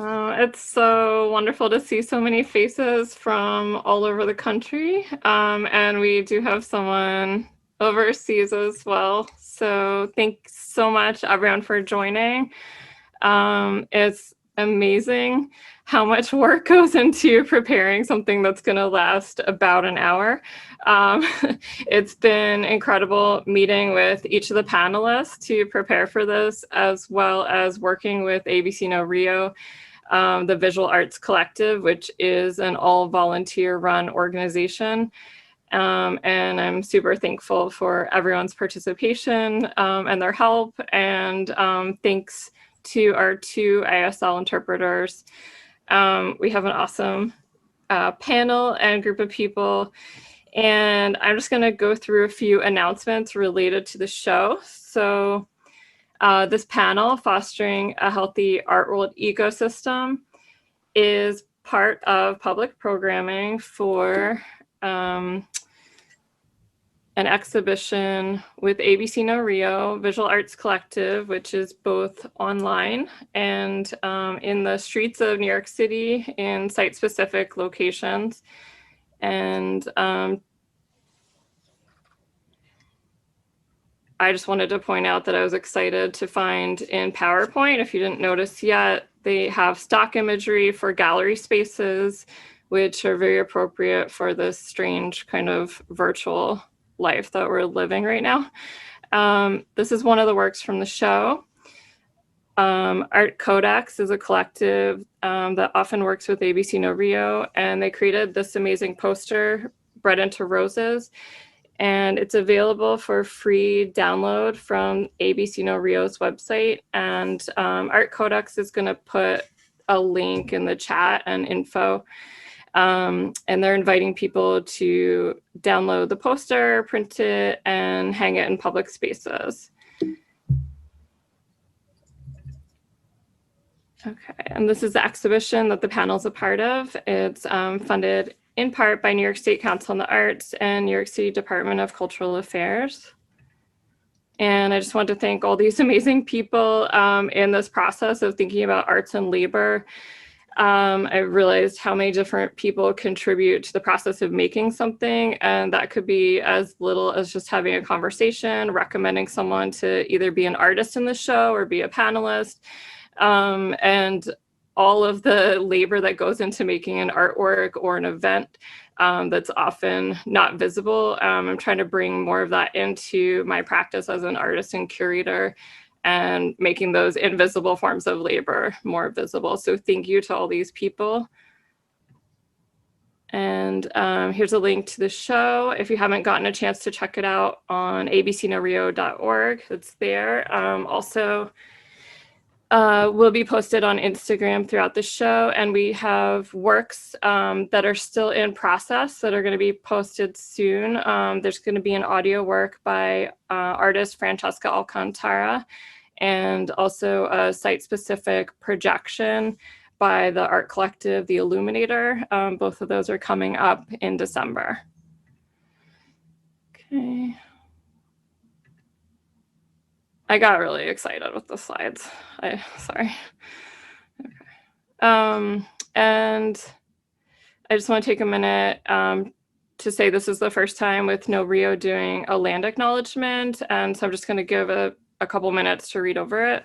It's so wonderful to see so many faces from all over the country. And we do have someone overseas as well. So thanks so much, everyone, for joining. It's amazing how much work goes into preparing something that's going to last about an hour. It's been incredible meeting with each of the panelists to prepare for this, as well as working with ABC No Rio, the Visual Arts Collective, which is an all-volunteer run organization. And I'm super thankful for everyone's participation and their help. And thanks to our two ASL interpreters. We have an awesome panel and group of people. And I'm just going to go through a few announcements related to the show. So this panel, Fostering a Healthy Artworld Ecosystem, is part of public programming for an exhibition with ABC No Rio, Visual Arts Collective, which is both online and in the streets of New York City in site-specific locations. And I just wanted to point out that I was excited to find in PowerPoint, if you didn't notice yet, they have stock imagery for gallery spaces, which are very appropriate for this strange kind of virtual life that we're living right now. This is one of the works from the show. Art Codex is a collective that often works with ABC No Rio, and they created this amazing poster, Bred into Roses, and it's available for free download from ABC No Rio's website. And Art Codex is going to put a link in the chat and info. And they're inviting people to download the poster, print it, and hang it in public spaces. Okay, and this is the exhibition that the panel's a part of. It's funded in part by New York State Council on the Arts and New York City Department of Cultural Affairs. And I just want to thank all these amazing people in this process of thinking about arts and labor. I realized how many different people contribute to the process of making something, and that could be as little as just having a conversation, recommending someone to either be an artist in the show or be a panelist, and all of the labor that goes into making an artwork or an event that's often not visible. I'm trying to bring more of that into my practice as an artist and curator, and making those invisible forms of labor more visible. So thank you to all these people. And here's a link to the show. If you haven't gotten a chance to check it out on abcnorio.org, it's there. Also, will be posted on Instagram throughout the show. And we have works that are still in process that are going to be posted soon. There's going to be an audio work by artist Francesca Alcantara, and also a site-specific projection by the art collective, The Illuminator. Both of those are coming up in December. Okay. I got really excited with the slides. Sorry. Okay. And I just want to take a minute to say this is the first time with No Rio doing a land acknowledgement. And so I'm just going to give a couple minutes to read over it.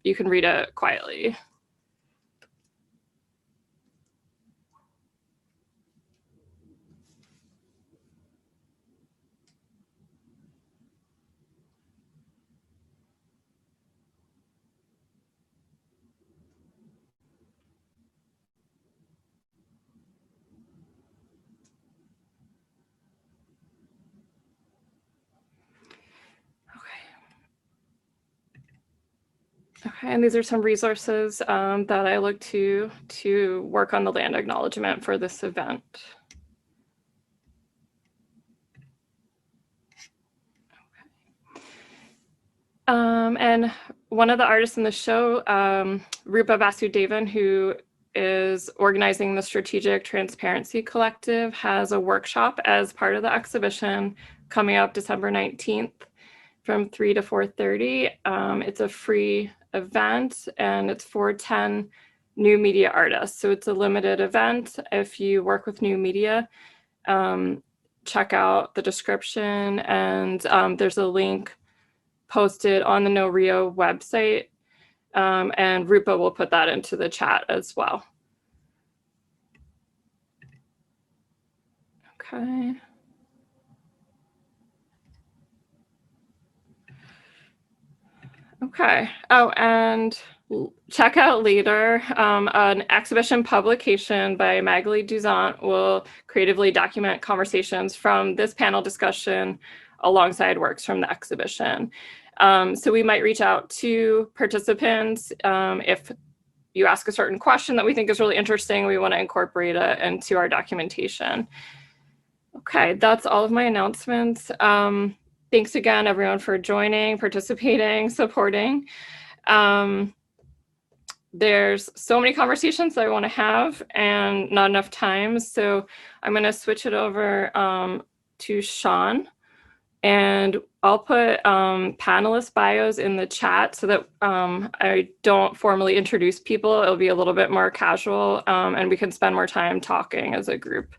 You can read it quietly. Okay, and these are some resources that I look to work on the land acknowledgement for this event. Okay. And one of the artists in the show, Rupa Vasudevan, who is organizing the Strategic Transparency Collective, has a workshop as part of the exhibition coming up December 19th from 3 to 4:30. It's a free event, and it's for 10 new media artists. So it's a limited event. If you work with new media, check out the description, and there's a link posted on the No Rio website, and Rupa will put that into the chat as well. Okay. Okay. Oh, and check out later, an exhibition publication by Magali Duzant will creatively document conversations from this panel discussion alongside works from the exhibition. So we might reach out to participants if you ask a certain question that we think is really interesting, we want to incorporate it into our documentation. Okay, that's all of my announcements. Thanks again, everyone, for joining, participating, supporting. There's so many conversations that I want to have and not enough time. So I'm going to switch it over to Shawn, and I'll put panelist bios in the chat so that I don't formally introduce people. It'll be a little bit more casual, and we can spend more time talking as a group.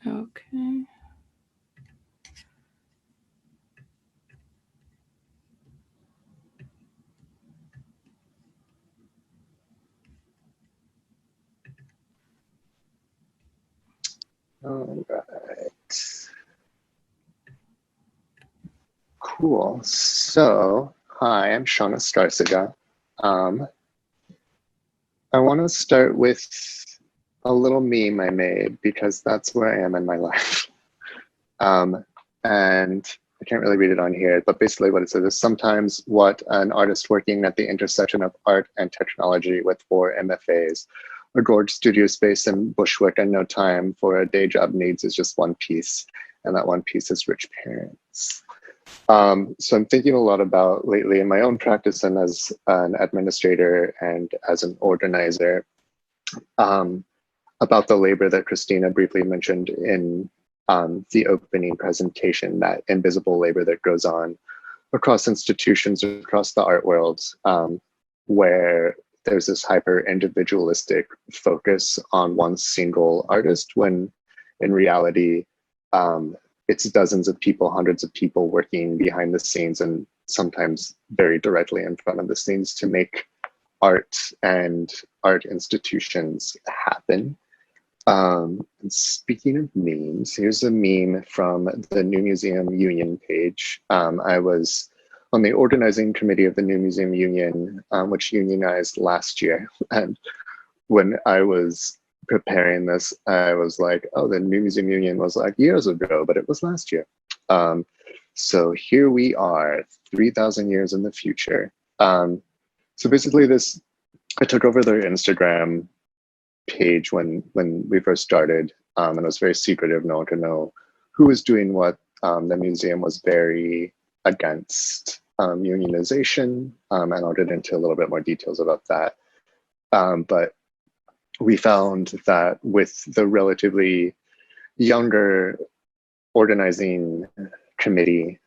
Okay. All right. Cool. So, hi, I'm Shawn Escarciga. I want to start with a little meme I made because that's where I am in my life. And I can't really read it on here, but basically what it says is sometimes what an artist working at the intersection of art and technology with 4 MFAs, a gorgeous studio space in Bushwick and no time for a day job needs is just one piece, and that one piece is rich parents. So I'm thinking a lot about lately in my own practice and as an administrator and as an organizer about the labor that Christina briefly mentioned in the opening presentation, that invisible labor that goes on across institutions, across the art world, where there's this hyper individualistic focus on one single artist, when in reality, it's dozens of people, hundreds of people working behind the scenes and sometimes very directly in front of the scenes to make art and art institutions happen. And speaking of memes, here's a meme from the New Museum Union page. I was on the organizing committee of the New Museum Union, which unionized last year. And when I was preparing this, I was like, oh, the New Museum Union was like years ago, but it was last year. So here we are, 3,000 years in the future. So basically this, I took over their Instagram page when we first started, and it was very secretive. No one could know who was doing what. The museum was very against unionization, and I'll get into a little bit more details about that. But we found that with the relatively younger organizing committee,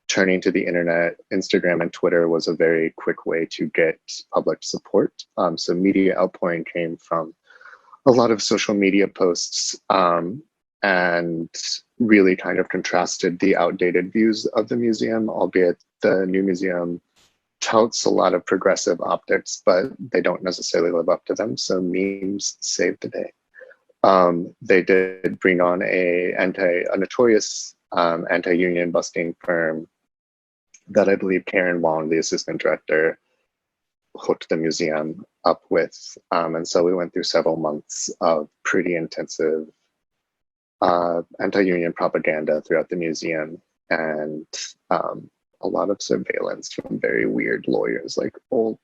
turning to the internet, Instagram and Twitter was a very quick way to get public support. So media outpouring came from a lot of social media posts, and really kind of contrasted the outdated views of the museum, albeit the new museum touts a lot of progressive optics, but they don't necessarily live up to them. So memes saved the day. They did bring on a notorious anti-union busting firm that I believe Karen Wong, the assistant director, hooked the museum up with. And so we went through several months of pretty intensive anti-union propaganda throughout the museum, and a lot of surveillance from very weird lawyers, like old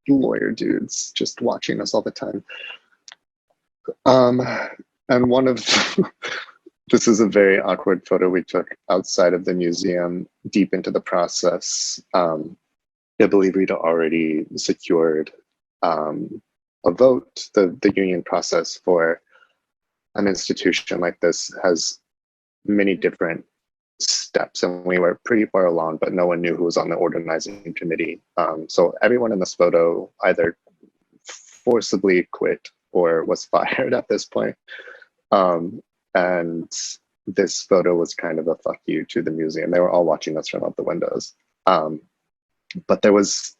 lawyer dudes just watching us all the time. And one of this is a very awkward photo we took outside of the museum, deep into the process. I believe we'd already secured a vote. The union process for an institution like this has many different steps steps, and we were pretty far along, but no one knew who was on the organizing committee. So everyone in this photo either forcibly quit or was fired at this point. And this photo was kind of a fuck you to the museum. They were all watching us from out the windows. But there was,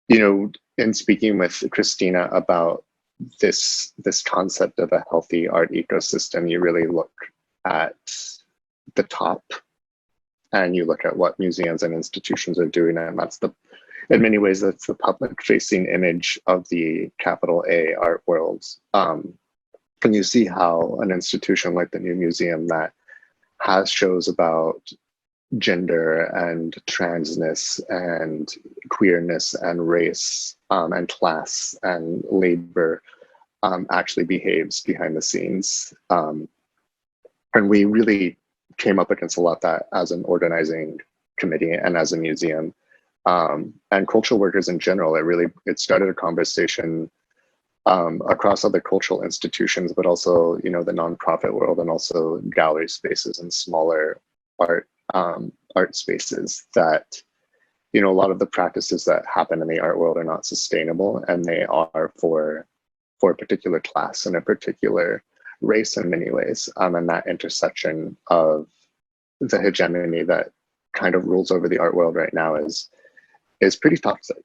you know, in speaking with Christina about this concept of a healthy art ecosystem, you really look at the top and you look at what museums and institutions are doing, and that's in many ways, that's the public facing image of the capital A art world. And you see how an institution like the New Museum that has shows about gender and transness and queerness and race and class and labor actually behaves behind the scenes. And we really came up against a lot of that as an organizing committee and as a museum. And cultural workers in general, it started a conversation across other cultural institutions, but also, you know, the nonprofit world and also gallery spaces and smaller art spaces that, you know, a lot of the practices that happen in the art world are not sustainable, and they are for a particular class and a particular race in many ways. And that intersection of the hegemony that kind of rules over the art world right now is pretty toxic.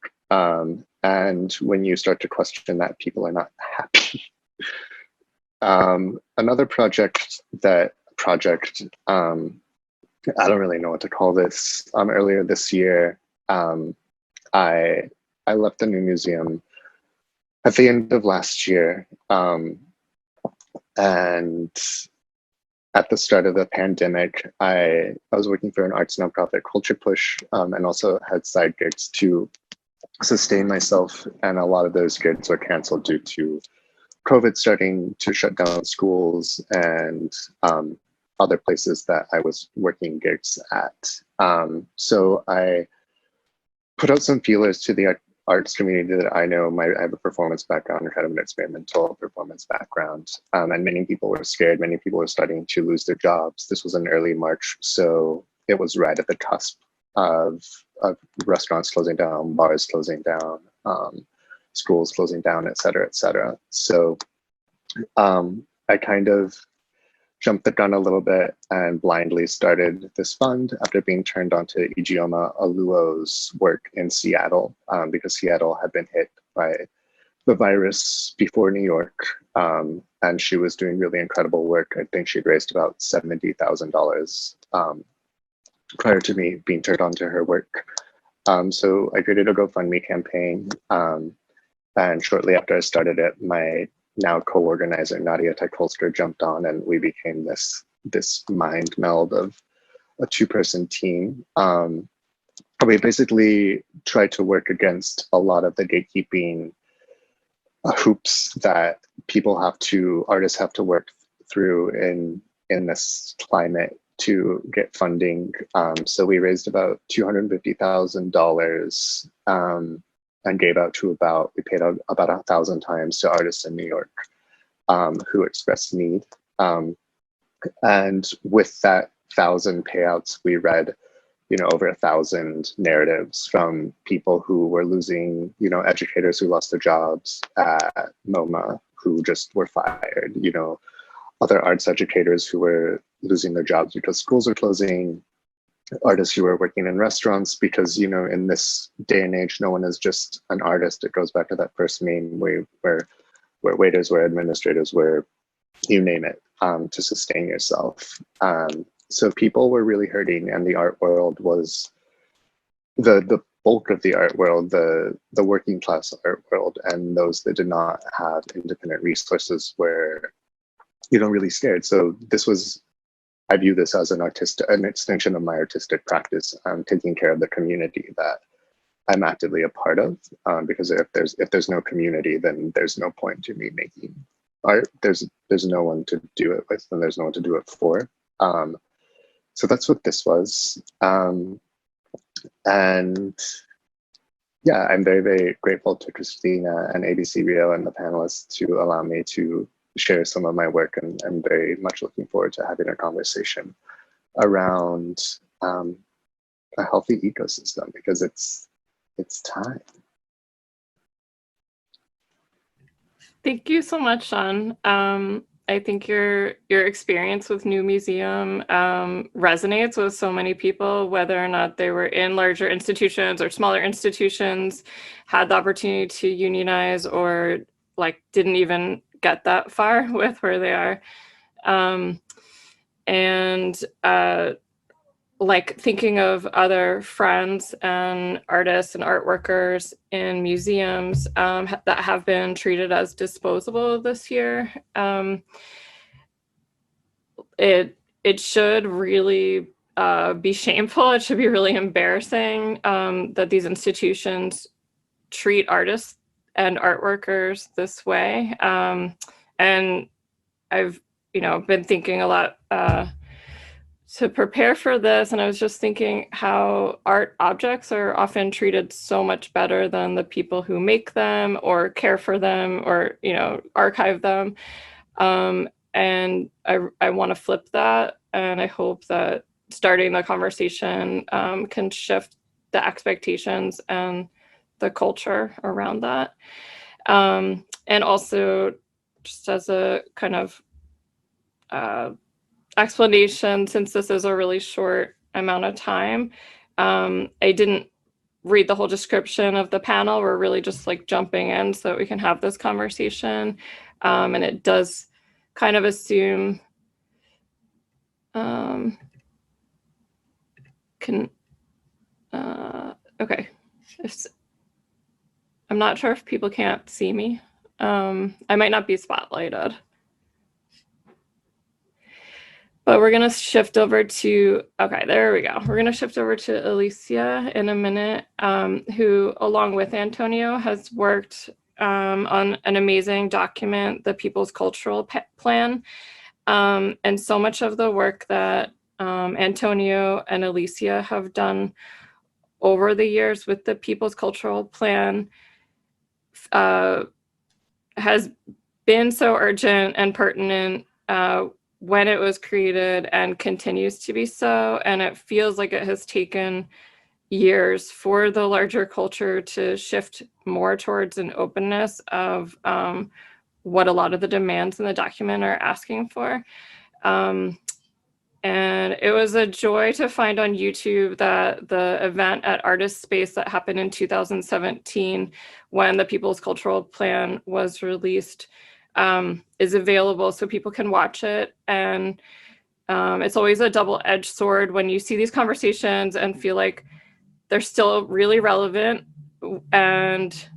And when you start to question that, people are not happy. Another project, I don't really know what to call this. Earlier this year, I left the New Museum at the end of last year, and at the start of the pandemic, I was working for an arts nonprofit, Culture Push, and also had side gigs to sustain myself. And a lot of those gigs were canceled due to COVID starting to shut down schools and other places that I was working gigs at. So I put out some feelers to the arts community that I know. I have a performance background, kind of an experimental performance background, and many people were scared. Many people were starting to lose their jobs. This was in early March, so it was right at the cusp of restaurants closing down, bars closing down, schools closing down, et cetera, et cetera. So I kind of jumped the gun a little bit and blindly started this fund after being turned on to Ijeoma Oluo's work in Seattle, because Seattle had been hit by the virus before New York, and she was doing really incredible work. I think she'd raised about $70,000 prior to me being turned on to her work. So I created a GoFundMe campaign, and shortly after I started it, my now co-organizer Nadia Teikolsker jumped on, and we became this mind meld of a two-person team. We basically tried to work against a lot of the gatekeeping hoops that artists have to work through in this climate to get funding. So we raised about $250,000 and gave out we paid out about 1,000 times to artists in New York who expressed need. And with that 1,000 payouts, we read, you know, over 1,000 narratives from people who were losing, you know, educators who lost their jobs at MoMA, who just were fired, you know, other arts educators who were losing their jobs because schools are closing, artists who are working in restaurants, because, you know, in this day and age, no one is just an artist. It goes back to that first meme where waiters, where administrators, where you name it, to sustain yourself. So people were really hurting, and the art world was the bulk of the art world, the working class art world, and those that did not have independent resources were, you know, really scared. So I view this as an extension of my artistic practice. I'm taking care of the community that I'm actively a part of, because if there's no community, then there's no point to me making art. There's no one to do it with, and there's no one to do it for. So that's what this was. And yeah, I'm very, very grateful to Christina and ABC Rio and the panelists to allow me to share some of my work, and I'm very much looking forward to having a conversation around a healthy ecosystem, because it's time. Thank you so much, Shawn. I think your experience with New Museum resonates with so many people, whether or not they were in larger institutions or smaller institutions, had the opportunity to unionize, or like didn't even get that far with where they are. And like thinking of other friends and artists and art workers in museums that have been treated as disposable this year. It should really be shameful. It should be really embarrassing that these institutions treat artists and art workers this way. And I've, been thinking a lot to prepare for this, and I was just thinking how art objects are often treated so much better than the people who make them or care for them or archive them. And I want to flip that, and I hope that starting the conversation can shift the expectations and the culture around that. And also, just as a kind of explanation, since this is a really short amount of time, I didn't read the whole description of the panel. We're really just like jumping in so that we can have this conversation. And it does kind of assume okay. I'm not sure if people can't see me. I might not be spotlighted. But we're going to shift over to, okay, there we go. We're going to shift over to Alicia in a minute, who, along with Antonio, has worked on an amazing document, the People's Cultural Plan. And so much of the work that Antonio and Alicia have done over the years with the People's Cultural Plan has been so urgent and pertinent when it was created, and continues to be so. And it feels like it has taken years for the larger culture to shift more towards an openness of what a lot of the demands in the document are asking for. And it was a joy to find on YouTube that the event at Artist Space that happened in 2017, when the People's Cultural Plan was released, is available so people can watch it. And it's always a double-edged sword when you see these conversations and feel like they're still really relevant, and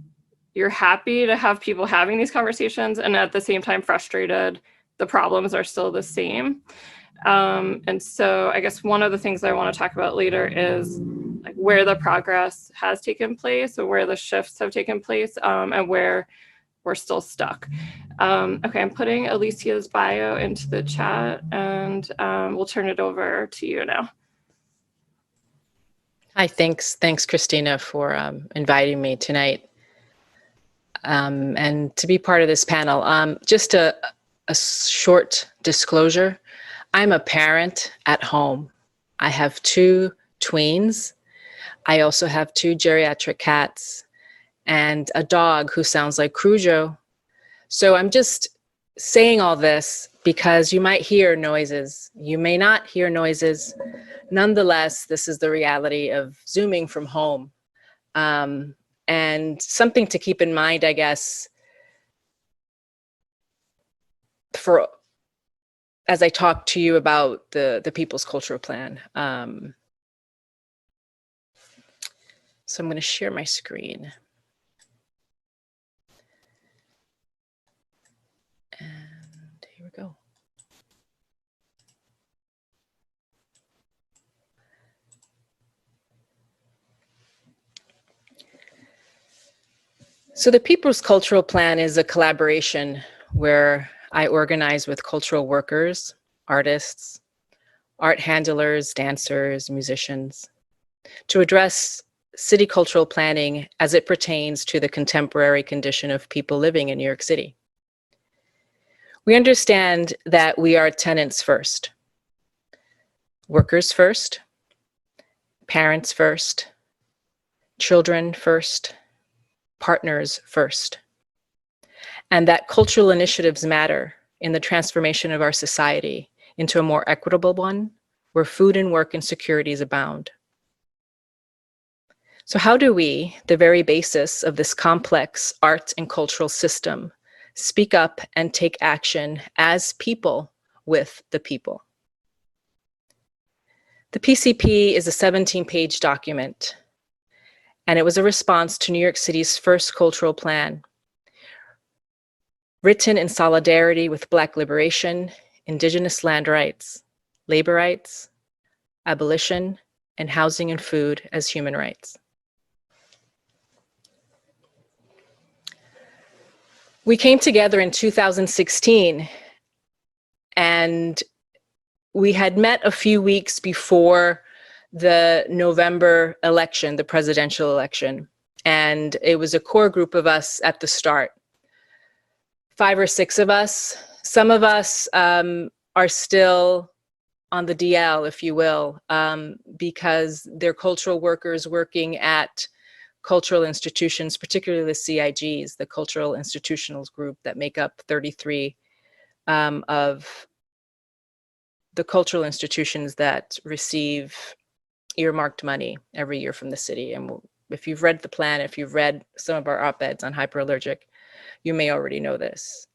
you're happy to have people having these conversations, and at the same time frustrated the problems are still the same. And so I guess one of the things I want to talk about later is like where the progress has taken place, or where the shifts have taken place, and where we're still stuck. Okay, I'm putting Alicia's bio into the chat, and we'll turn it over to you now. Hi, thanks, Christina, for inviting me tonight and to be part of this panel. Just a short disclosure. I'm a parent at home. I have 2 tweens. I also have 2 geriatric cats and a dog who sounds like Cujo. So I'm just saying all this because you might hear noises. You may not hear noises. Nonetheless, this is the reality of Zooming from home. And something to keep in mind, I guess, as I talk to you about the People's Cultural Plan. So I'm going to share my screen. And here we go. So the People's Cultural Plan is a collaboration where I organize with cultural workers, artists, art handlers, dancers, musicians, to address city cultural planning as it pertains to the contemporary condition of people living in New York City. We understand that we are tenants first. workers first, parents first, children first, partners first. And that cultural initiatives matter in the transformation of our society into a more equitable one where food and work and securities abound. So how do we, the very basis of this complex art and cultural system, speak up and take action as people with the people? The PCP is a 17-page document, and it was a response to New York City's first cultural plan, written in solidarity with Black liberation, Indigenous land rights, labor rights, abolition, and housing and food as human rights. We came together in 2016, and we had met a few weeks before the November election, the presidential election. And it was a core group of us at the start. 5 or 6 of us. Some of us are still on the DL, if you will, because they're cultural workers working at cultural institutions, particularly the CIGs, the cultural institutionals group that make up 33 of the cultural institutions that receive earmarked money every year from the city. And if you've read the plan, if you've read some of our op-eds on hyperallergic, you may already know this.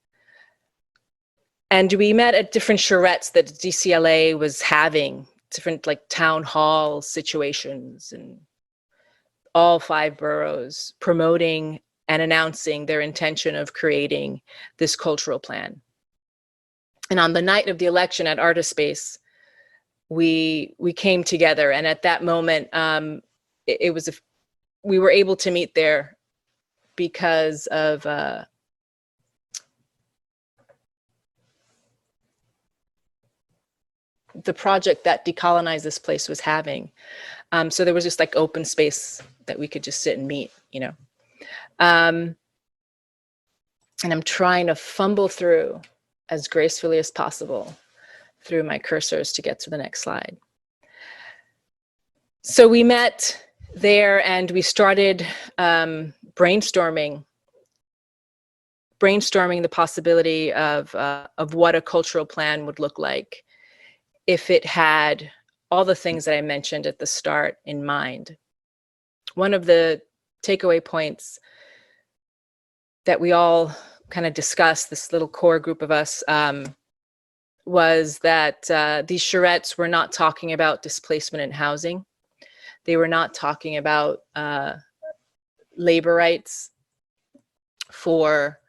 And we met at different charrettes that DCLA was having, different like town hall situations, and all 5 boroughs promoting and announcing their intention of creating this cultural plan. And on the night of the election at Artist Space, we came together, and at that moment, we were able to meet there because of the project that Decolonize This Place was having. So there was just like open space that we could just sit and meet, you know. And I'm trying to fumble through as gracefully as possible through my cursors to get to the next slide. So we met there and we started brainstorming the possibility of what a cultural plan would look like if it had all the things that I mentioned at the start in mind. One of the takeaway points that we all kind of discussed, this little core group of us, was that these charrettes were not talking about displacement in housing. They were not talking about labor rights for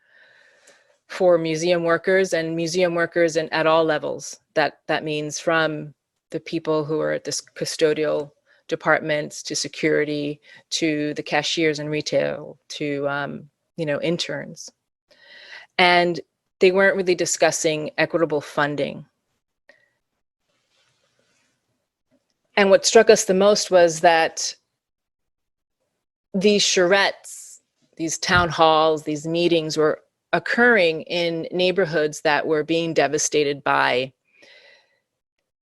museum workers and at all levels. That means from the people who are at this custodial departments to security, to the cashiers in retail, to interns. And they weren't really discussing equitable funding. And what struck us the most was that these charrettes, these town halls, these meetings were occurring in neighborhoods that were being devastated by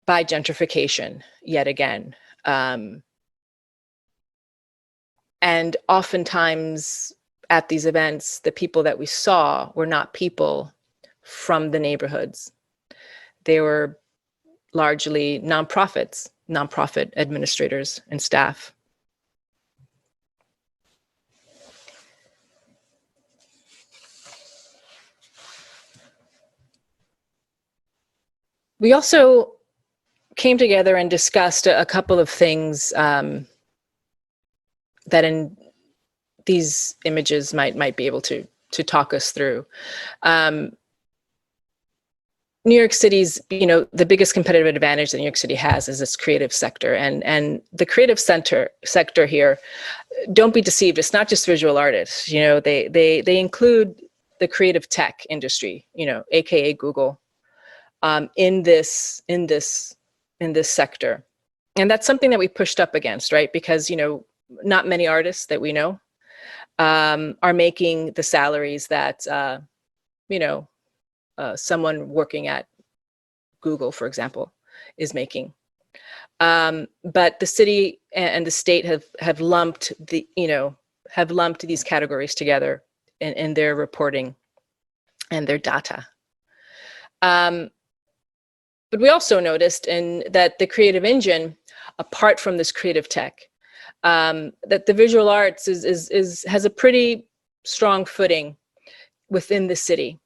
gentrification yet again. And oftentimes at these events, the people that we saw were not people from the neighborhoods. They were largely nonprofit administrators and staff. We also came together and discussed a couple of things that in these images might be able to talk us through. New York City's, the biggest competitive advantage that New York City has is its creative sector, and the creative sector here, don't be deceived, it's not just visual artists. They include the creative tech industry, AKA Google, in this sector, and that's something that we pushed up against, right? Because not many artists that we know are making the salaries that someone working at Google, for example, is making. But the city and the state have lumped these categories together in their reporting and their data. But we also noticed that the creative engine, apart from this creative tech, that the visual arts has a pretty strong footing within the city.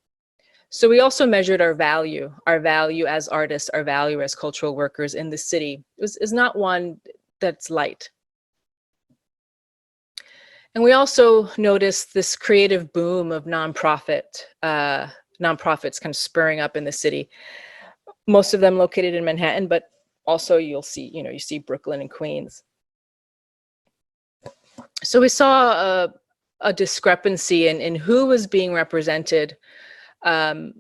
So we also measured our value as artists, our value as cultural workers in the city is not one that's light. And we also noticed this creative boom of nonprofits kind of spurring up in the city. Most of them located in Manhattan, but also you see Brooklyn and Queens. So we saw a discrepancy in who was being represented when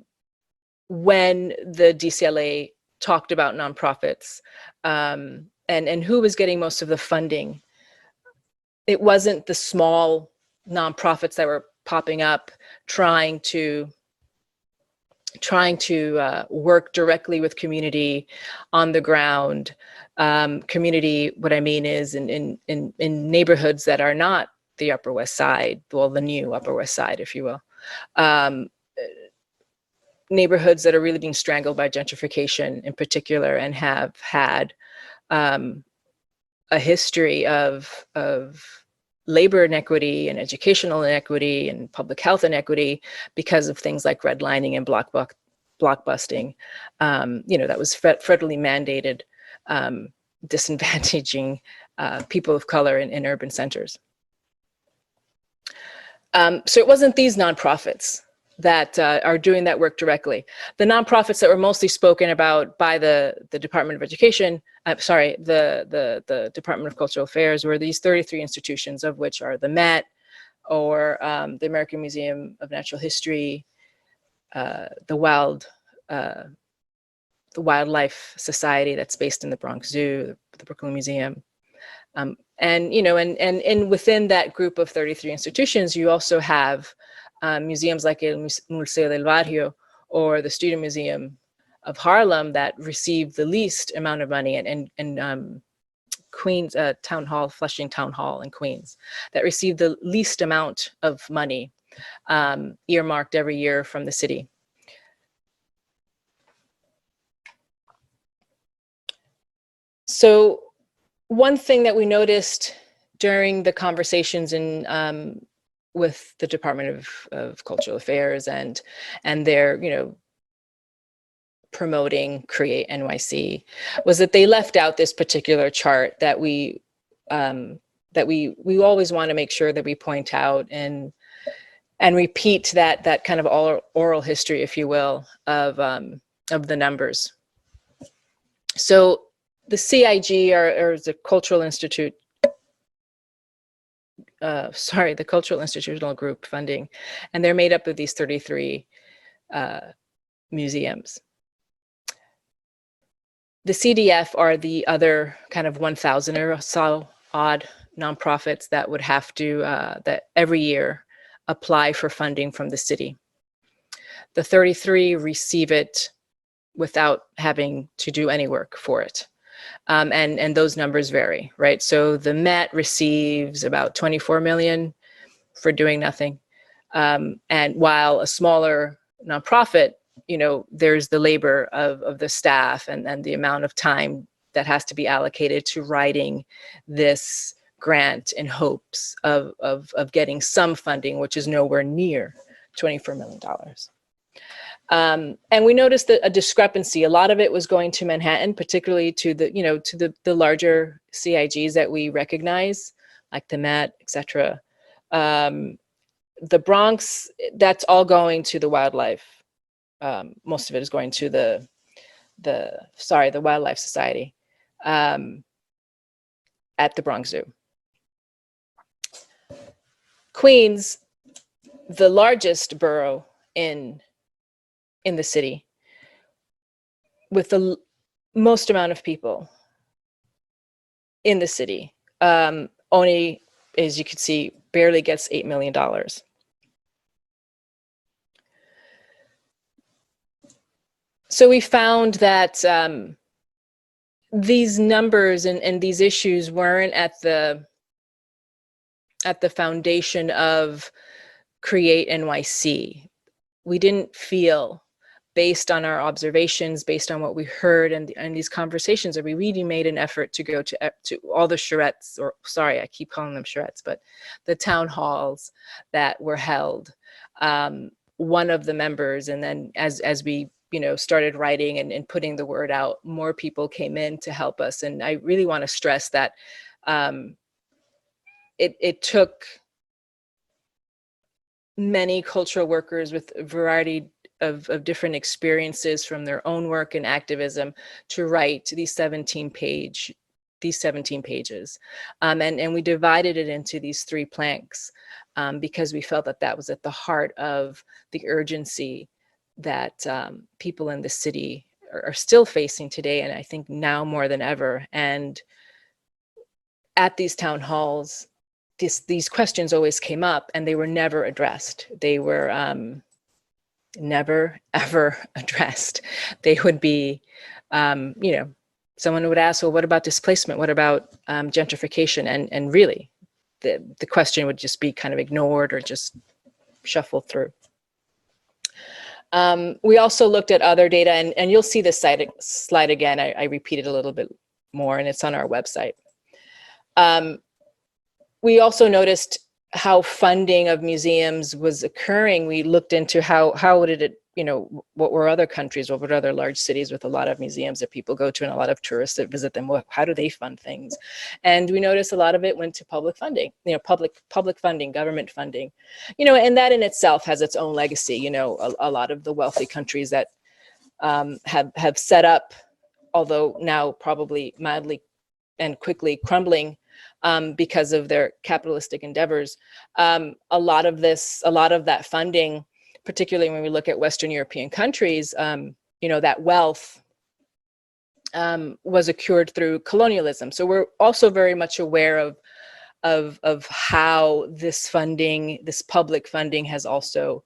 the DCLA talked about nonprofits, and who was getting most of the funding. It wasn't the small nonprofits that were popping up trying to work directly with community on the ground. Community, what I mean is in neighborhoods that are not the Upper West Side, well, the new Upper West Side, if you will. Neighborhoods that are really being strangled by gentrification in particular, and have had a history of labor inequity and educational inequity and public health inequity because of things like redlining and blockbusting. That was federally mandated, disadvantaging people of color in urban centers. So it wasn't these nonprofits that are doing that work directly. The nonprofits that were mostly spoken about by the Department of Education, the Department of Cultural Affairs, were these 33 institutions, of which are the Met, or the American Museum of Natural History, the Wildlife Society that's based in the Bronx Zoo, the Brooklyn Museum. And within that group of 33 institutions, you also have museums like El Museo del Barrio or the Student Museum of Harlem that receive the least amount of money, and Queens Town Hall, Flushing Town Hall in Queens, that receive the least amount of money earmarked every year from the city. So one thing that we noticed during the conversations with the Department of Cultural Affairs and their, promoting Create NYC, was that they left out this particular chart that we always want to make sure that we point out and repeat that kind of oral history, if you will, of the numbers. So the CIG, or the Cultural Institute, the Cultural Institutional Group funding, and they're made up of these 33 museums. The CDF are the other kind of 1,000 or so odd nonprofits that would have to, that every year apply for funding from the city. The 33 receive it without having to do any work for it. And those numbers vary, right? So the Met receives about 24 million for doing nothing. And while a smaller nonprofit, there's the labor of the staff and the amount of time that has to be allocated to writing this grant in hopes of getting some funding, which is nowhere near $24 million. And we noticed a discrepancy. A lot of it was going to Manhattan, particularly to the larger CIGs that we recognize, like the Met, et cetera. The Bronx, that's all going to the wildlife. Most of it is going to the Wildlife Society at the Bronx Zoo. Queens, the largest borough in the city, with the most amount of people in the city, only, as you can see, barely gets $8 million. So we found that these numbers and these issues weren't at the foundation of Create NYC. We didn't feel, based on our observations, based on what we heard and these conversations, that we really made an effort to go to all the charrettes, or sorry, I keep calling them charrettes, but the town halls that were held. One of the members, and then as we started writing and putting the word out, more people came in to help us. And I really want to stress that it took many cultural workers with a variety of different experiences from their own work and activism to write these 17 pages. And we divided it into these 3 planks because we felt that was at the heart of the urgency that people in the city are still facing today, and I think now more than ever. And at these town halls, these questions always came up, and they were never addressed. They were never, ever addressed. They would be, someone would ask, well, what about displacement? What about gentrification? And really, the question would just be kind of ignored or just shuffled through. We also looked at other data, and you'll see this slide again. I repeated a little bit more, and it's on our website. We also noticed how funding of museums was occurring. We looked into how did it, what were other countries, what were other large cities with a lot of museums that people go to and a lot of tourists that visit them, how do they fund things? And we noticed a lot of it went to public funding, public funding, government funding, and that in itself has its own legacy. A lot of the wealthy countries that have set up, although now probably madly and quickly crumbling, because of their capitalistic endeavors. A lot of that funding, particularly when we look at Western European countries, that wealth was accrued through colonialism. So we're also very much aware of how this funding, this public funding, has also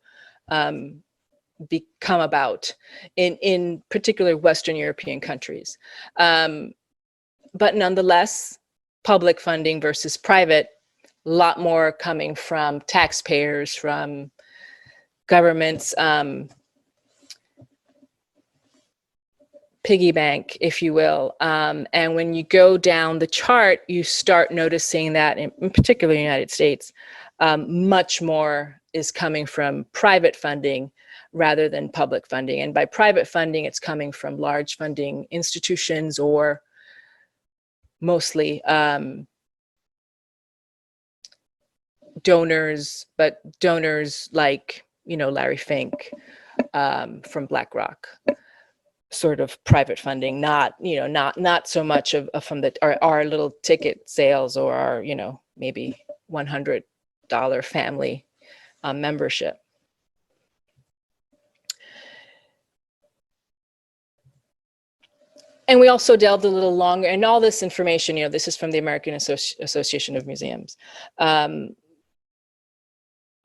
become about in particular Western European countries. But nonetheless, public funding versus private, a lot more coming from taxpayers, from governments, piggy bank, if you will. And when you go down the chart, you start noticing that, in particular in the United States, much more is coming from private funding rather than public funding. And by private funding, it's coming from large funding institutions, or mostly donors, but donors like, Larry Fink from BlackRock, sort of private funding, not so much of from our little ticket sales, or our, maybe $100 family membership. And we also delved a little longer, and all this information, this is from the American Association of Museums,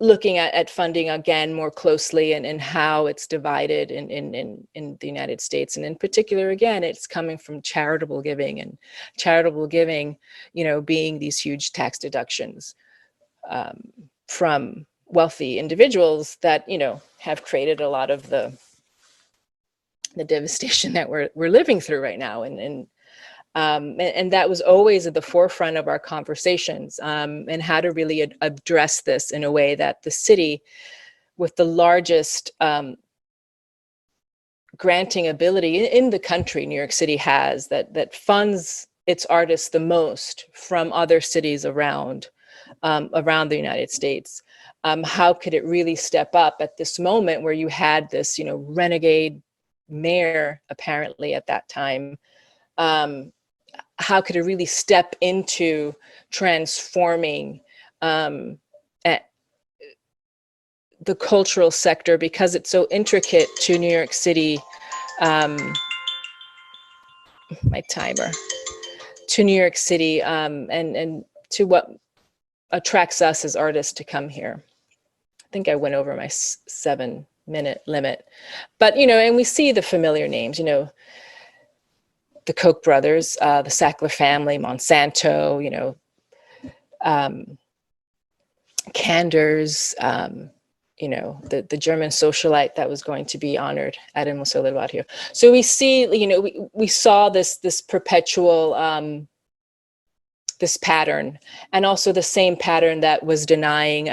looking at funding again more closely, and how it's divided in the United States. And in particular, again, it's coming from charitable giving, and charitable giving, being these huge tax deductions from wealthy individuals that, have created a lot of the devastation that we're living through right now. And that was always at the forefront of our conversations, and how to really address this in a way that the city, with the largest granting ability in the country, New York City has, that funds its artists the most from other cities around the United States. How could it really step up at this moment where you had this, renegade mayor, apparently at that time? How could it really step into transforming the cultural sector, because it's so intricate to New York City, my timer, to New York City, and to what attracts us as artists to come here. I think I went over my 7-minute limit, but, and we see the familiar names, the Koch brothers, the Sackler family, Monsanto, Kanders, the German socialite that was going to be honored at El Museo del Barrio. So we see, we saw this perpetual, this pattern, and also the same pattern that was denying,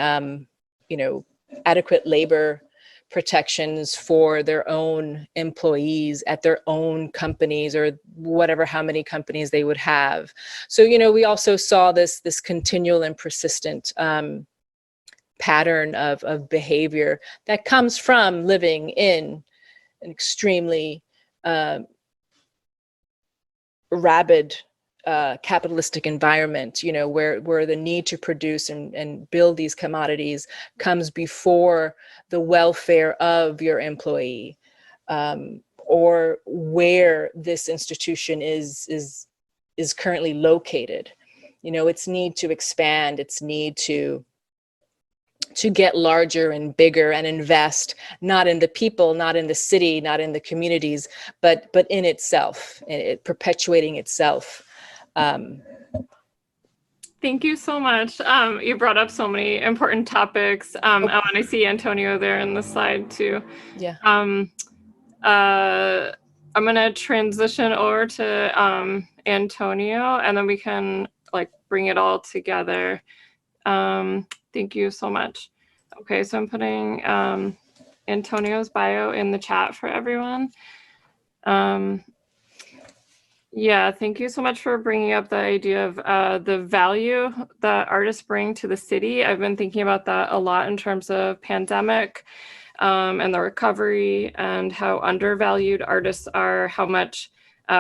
adequate labor protections for their own employees at their own companies, or whatever, how many companies they would have. So, we also saw this continual and persistent pattern of behavior that comes from living in an extremely rabid capitalistic environment, where the need to produce and build these commodities comes before the welfare of your employee, or where this institution is currently located. Its need to expand, its need to get larger and bigger and invest, not in the people, not in the city, not in the communities, but in itself, perpetuating itself. Thank you so much. You brought up so many important topics. And I see Antonio there in the slide too. Yeah. I'm gonna transition over to Antonio, and then we can bring it all together. Thank you so much. Okay, so I'm putting Antonio's bio in the chat for everyone. Yeah, thank you so much for bringing up the idea of the value that artists bring to the city. I've been thinking about that a lot in terms of pandemic and the recovery, and how undervalued artists are, how much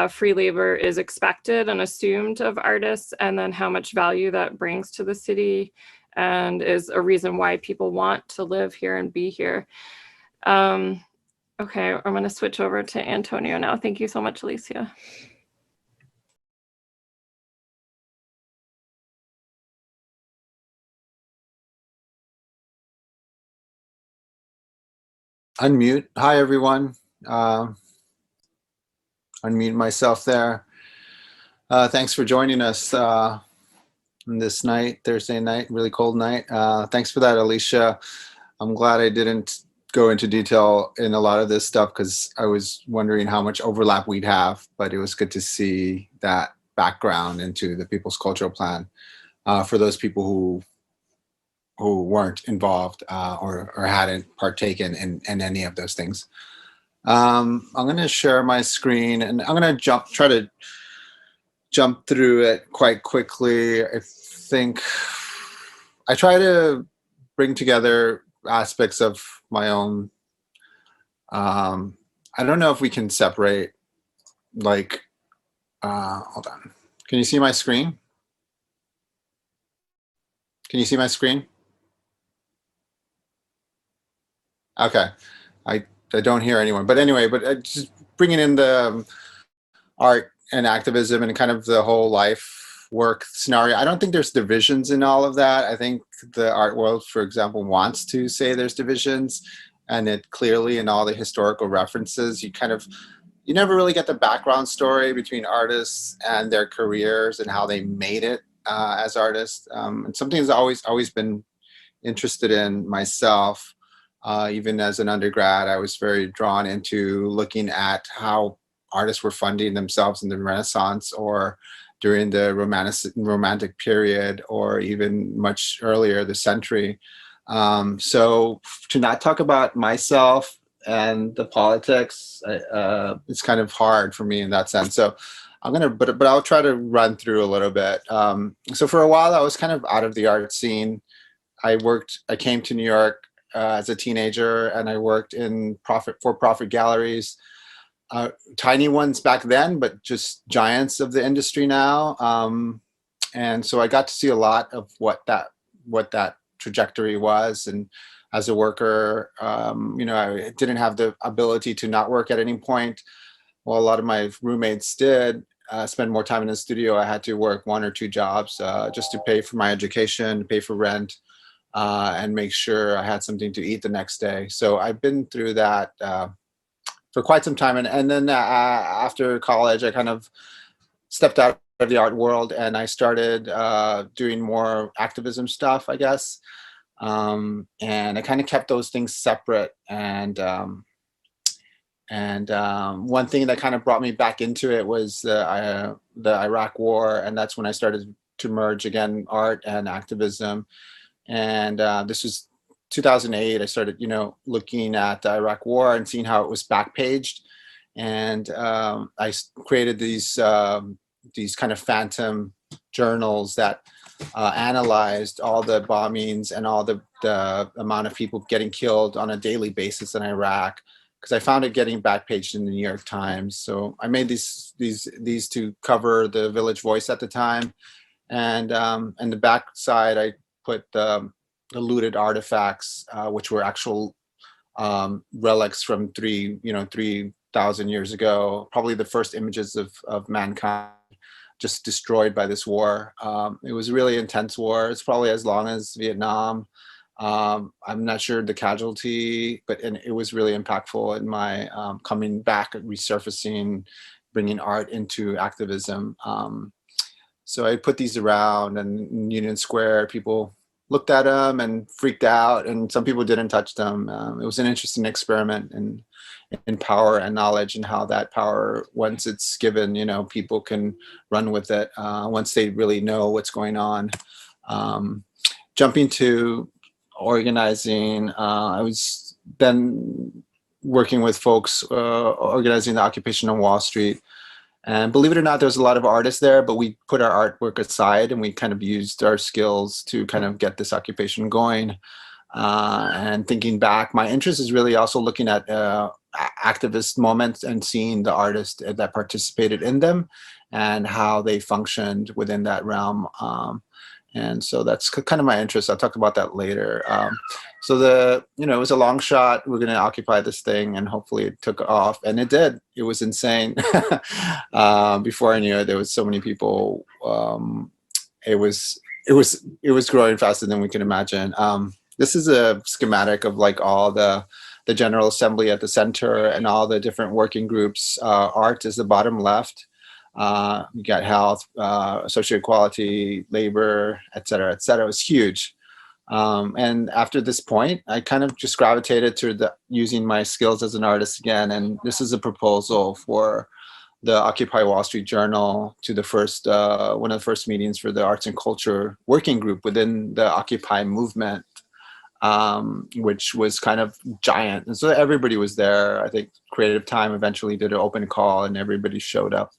free labor is expected and assumed of artists, and then how much value that brings to the city and is a reason why people want to live here and be here. Okay, I'm going to switch over to Antonio now. Thank you so much, Alicia. Unmute. Hi, everyone. Unmute myself there. Thanks for joining us this night, Thursday night, really cold night. Thanks for that, Alicia. I'm glad I didn't go into detail in a lot of this stuff because I was wondering how much overlap we'd have, but it was good to see that background into the People's Cultural Plan for those people who weren't involved or hadn't partaken in any of those things. I'm going to share my screen, and I'm going to try to jump through it quite quickly. I think I try to bring together aspects of my own. I don't know if we can separate, hold on. Can you see my screen? Can you see my screen? Okay, I don't hear anyone, but anyway, just bringing in the art and activism and kind of the whole life work scenario. I don't think there's divisions in all of that. I think the art world, for example, wants to say there's divisions, and it clearly in all the historical references, you never really get the background story between artists and their careers and how they made it as artists. And something that's always been interested in myself. Even as an undergrad, I was very drawn into looking at how artists were funding themselves in the Renaissance or during the Romantic period, or even much earlier, the century. So to not talk about myself and the politics, it's kind of hard for me in that sense. So but I'll try to run through a little bit. So for a while, I was kind of out of the art scene. I came to New York as a teenager, and I worked in for-profit galleries, tiny ones back then, but just giants of the industry now. And so I got to see a lot of what that trajectory was. And as a worker, I didn't have the ability to not work at any point. Well, a lot of my roommates did spend more time in the studio. I had to work 1 or 2 jobs just to pay for my education, pay for rent, and make sure I had something to eat the next day. So I've been through that for quite some time. And then after college, I kind of stepped out of the art world and I started doing more activism stuff, I guess. And I kind of kept those things separate. And one thing that kind of brought me back into it was the Iraq War, and that's when I started to merge again art and activism. And this was 2008. I started, looking at the Iraq War and seeing how it was backpaged, and I created these kind of phantom journals that analyzed all the bombings and all the amount of people getting killed on a daily basis in Iraq, because I found it getting backpaged in the New York Times. So I made these to cover the Village Voice at the time, and the back side I put the looted artifacts, which were actual relics from 3,000 years ago, probably the first images of mankind just destroyed by this war. It was a really intense war. It's probably as long as Vietnam. I'm not sure the casualty, but it was really impactful in my coming back, resurfacing, bringing art into activism. So I put these around, and in Union Square, people looked at them and freaked out, and some people didn't touch them. It was an interesting experiment in power and knowledge, and how that power, once it's given, people can run with it once they really know what's going on. Jumping to organizing, I was then working with folks organizing the occupation on Wall Street. And believe it or not, there's a lot of artists there, but we put our artwork aside and we kind of used our skills to kind of get this occupation going. And thinking back, my interest is really also looking at activist moments and seeing the artists that participated in them and how they functioned within that realm. And so that's kind of my interest. I'll talk about that later. So it was a long shot. We're going to occupy this thing, and hopefully it took off, and it did. It was insane. Before I knew it, there was so many people. It was growing faster than we can imagine. This is a schematic of like all the General Assembly at the center and all the different working groups. Art is the bottom left. You got health, social equality, labor, et cetera, et cetera. It was huge. And after this point, I kind of just gravitated to using my skills as an artist again. And this is a proposal for the Occupy Wall Street Journal to the first, one of the first meetings for the Arts and Culture Working Group within the Occupy movement, which was kind of giant. And so everybody was there. I think Creative Time eventually did an open call and everybody showed up.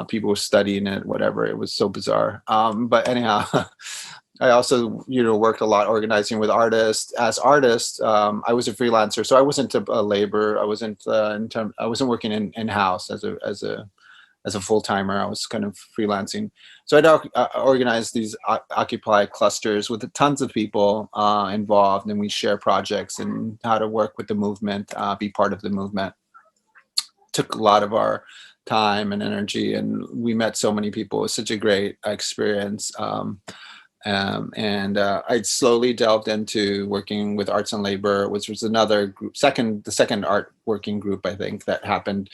People were studying it, whatever. It was so bizarre. But anyhow, I also, worked a lot organizing with artists. As artists, I was a freelancer, so I wasn't a labor. I wasn't I wasn't working in house as a full timer. I was kind of freelancing. So I'd organize these Occupy clusters with tons of people involved, and we share projects and how to work with the movement, be part of the movement. Took a lot of our time and energy, and we met so many people. It was such a great experience. And I slowly delved into working with Arts and Labor, which was another group, the second art working group, I think, that happened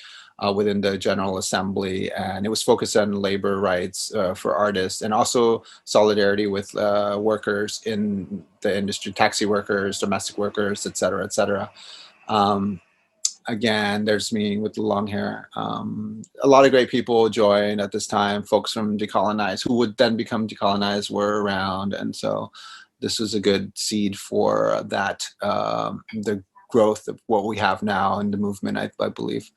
within the General Assembly. And it was focused on labor rights for artists, and also solidarity with workers in the industry, taxi workers, domestic workers, et cetera, et cetera. Again, there's me with the long hair. A lot of great people joined at this time. Folks from Decolonize, who would then become Decolonize, were around. And so this was a good seed for that, the growth of what we have now in the movement, I believe.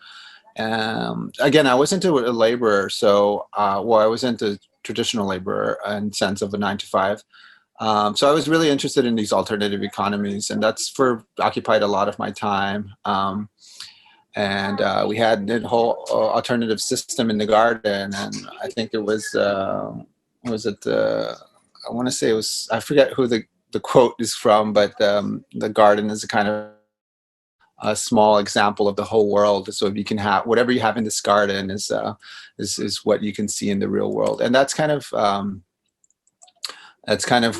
Again, I wasn't a laborer. So, I was into traditional labor in sense of a 9-to-5. So I was really interested in these alternative economies, and that's occupied a lot of my time. And we had the whole alternative system in the garden, and I think it was I want to say it was, I forget who the quote is from, but the garden is a kind of a small example of the whole world. So if you can have whatever you have in this garden is what you can see in the real world, and that's kind of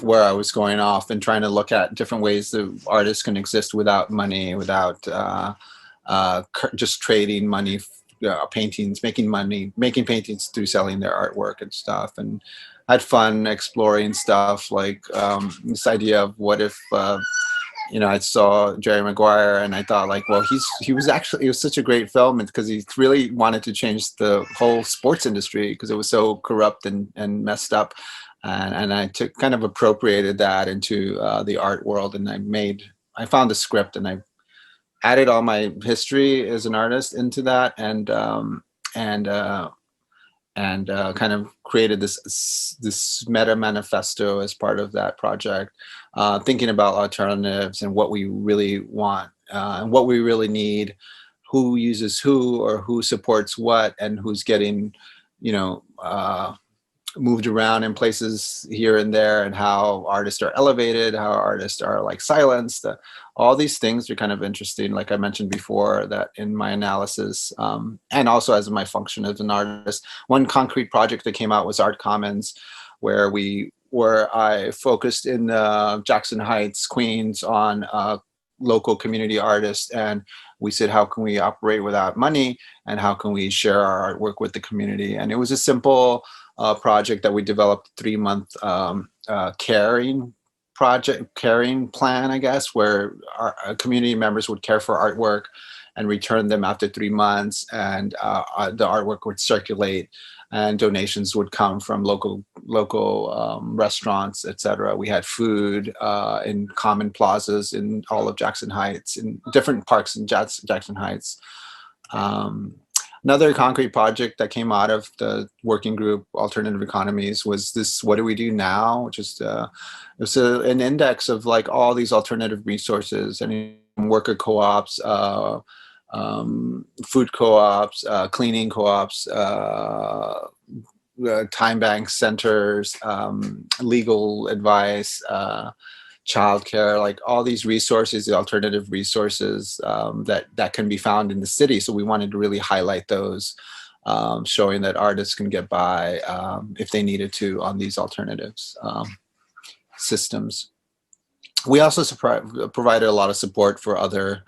where I was going off and trying to look at different ways that artists can exist without money, without just trading money, paintings, making money, making paintings through selling their artwork and stuff. And I had fun exploring stuff like this idea of what if, I saw Jerry Maguire and I thought like, well, he was such a great film because he really wanted to change the whole sports industry because it was so corrupt and messed up. And I kind of appropriated that into the art world, and I found the script and I added all my history as an artist into that, and kind of created this meta manifesto as part of that project, thinking about alternatives and what we really want and what we really need, who uses who or who supports what, and who's getting, moved around in places here and there, and how artists are elevated, how artists are like silenced. All these things are kind of interesting, like I mentioned before, that in my analysis, and also as my function as an artist. One concrete project that came out was Art Commons, where I focused in Jackson Heights, Queens, on local community artists, and we said, how can we operate without money, and how can we share our artwork with the community? And it was a simple project that we developed, 3-month caring plan, I guess, where our community members would care for artwork and return them after 3 months, and the artwork would circulate, and donations would come from local restaurants, etc. We had food in common plazas in all of Jackson Heights, in different parks in Jackson Heights. Another concrete project that came out of the working group Alternative Economies was this "What Do We Do Now?", which is it was an index of like all these alternative resources, and worker co-ops, food co-ops, cleaning co-ops, time bank centers, legal advice, childcare, like all these resources, the alternative resources that can be found in the city. So we wanted to really highlight those, showing that artists can get by if they needed to on these alternatives systems. We also provided a lot of support for other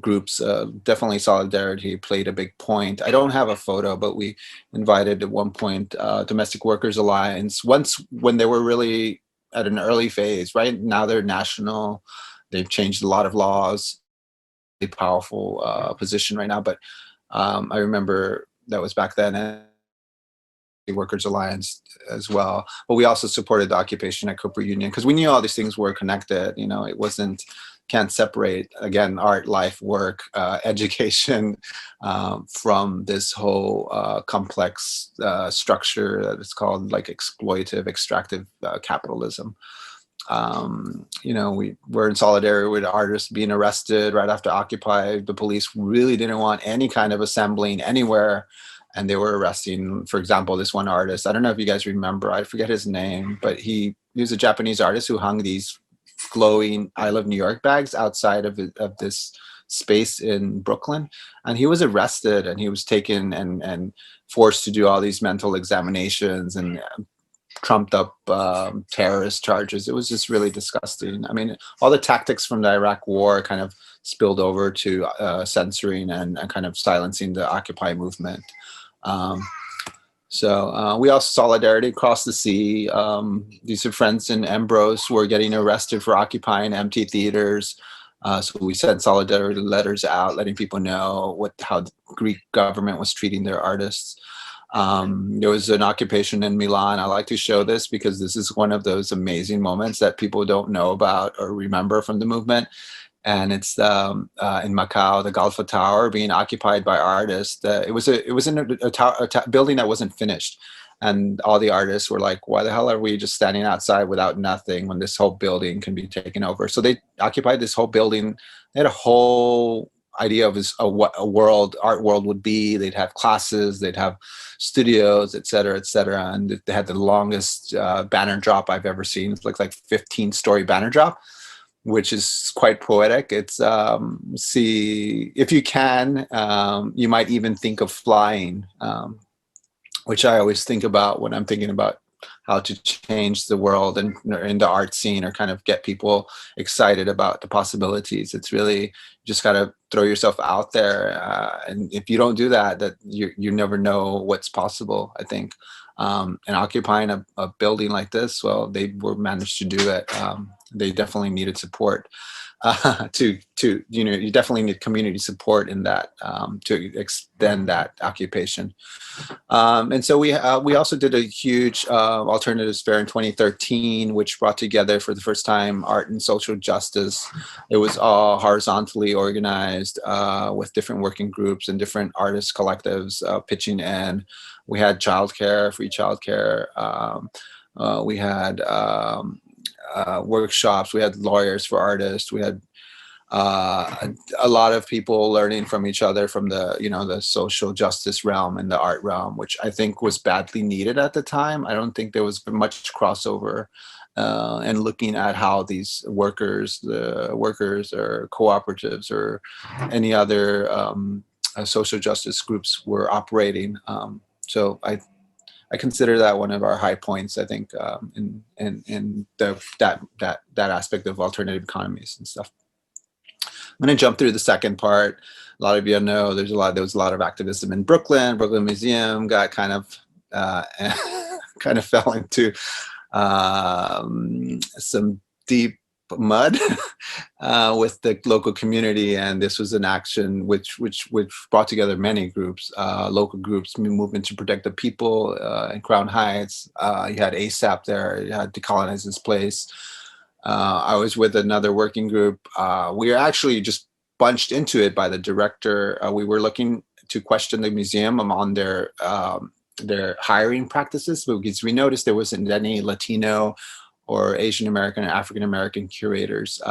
groups. Definitely Solidarity played a big point. I don't have a photo, but we invited at one point Domestic Workers Alliance, when they were really at an early phase. Right now they're national. They've changed a lot of laws. A powerful position right now, but I remember that was back then. And the Workers Alliance as well, but we also supported the occupation at Cooper Union because we knew all these things were connected. It can't separate, again, art, life, work, education from this whole complex structure that is called like exploitative, extractive capitalism. We're in solidarity with artists being arrested right after Occupy. The police really didn't want any kind of assembling anywhere, and they were arresting, for example, this one artist. I don't know if you guys remember, I forget his name, but he was a Japanese artist who hung these glowing I Love New York bags outside of this space in Brooklyn. And he was arrested, and he was taken and forced to do all these mental examinations and trumped up terrorist charges. It was just really disgusting. I mean, all the tactics from the Iraq War kind of spilled over to censoring and kind of silencing the Occupy movement. So we also Solidarity across the sea. These are friends in Ambrose who were getting arrested for occupying empty theaters. So we sent solidarity letters out, letting people know how the Greek government was treating their artists. There was an occupation in Milan. I like to show this because this is one of those amazing moments that people don't know about or remember from the movement. And it's in Macau, the Galfa Tower being occupied by artists. It was in a building that wasn't finished, and all the artists were like, "Why the hell are we just standing outside without nothing when this whole building can be taken over?" So they occupied this whole building. They had a whole idea of what a art world would be. They'd have classes, they'd have studios, et cetera, and they had the longest banner drop I've ever seen. It looked like 15-story banner drop, which is quite poetic. It's see, if you can, you might even think of flying, which I always think about when I'm thinking about how to change the world and in the art scene, or kind of get people excited about the possibilities. It's really just got to throw yourself out there, and if you don't do that, you never know what's possible, I think. And occupying a building like this, well, they were managed to do it. They definitely needed support. You definitely need community support in that, to extend that occupation. And so we also did a huge alternatives fair in 2013, which brought together for the first time art and social justice. It was all horizontally organized, with different working groups and different artist collectives pitching in. We had childcare, free childcare. We had workshops. We had lawyers for artists. We had a lot of people learning from each other from the social justice realm and the art realm, which I think was badly needed at the time. I don't think there was much crossover, and looking at how these workers or cooperatives or any other social justice groups were operating. So I consider that one of our high points, I think, in that aspect of alternative economies and stuff. I'm going to jump through the second part. A lot of you know there was a lot of activism in Brooklyn. Brooklyn Museum got kind of fell into some deep mud with the local community, and this was an action which brought together many groups, local groups, Movement to Protect the People in Crown Heights. You had ASAP there. You had Decolonize This Place. I was with another working group. We were actually just bunched into it by the director. We were looking to question the museum on their hiring practices, because we noticed there wasn't any Latino or Asian American or African American curators.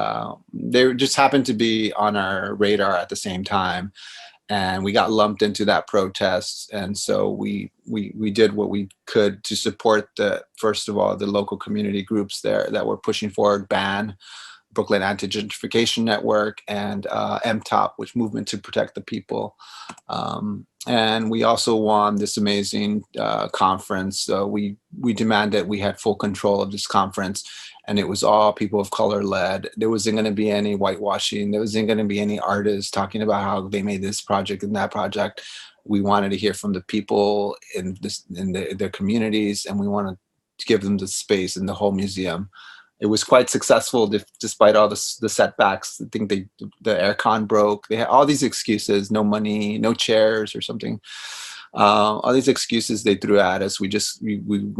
They just happened to be on our radar at the same time, and we got lumped into that protest. And so we did what we could to support first of all, the local community groups there that were pushing forward BAN, Brooklyn Anti-Gentrification Network, and MTOP, which Movement to Protect the People. And we also won this amazing conference. We demanded we had full control of this conference, and it was all people of color led. There wasn't going to be any whitewashing. There wasn't going to be any artists talking about how they made this project and that project. We wanted to hear from the people in their communities, and we wanted to give them the space in the whole museum. It was quite successful despite all the setbacks. I think the aircon broke. They had all these excuses: no money, no chairs, or something. All these excuses they threw at us. We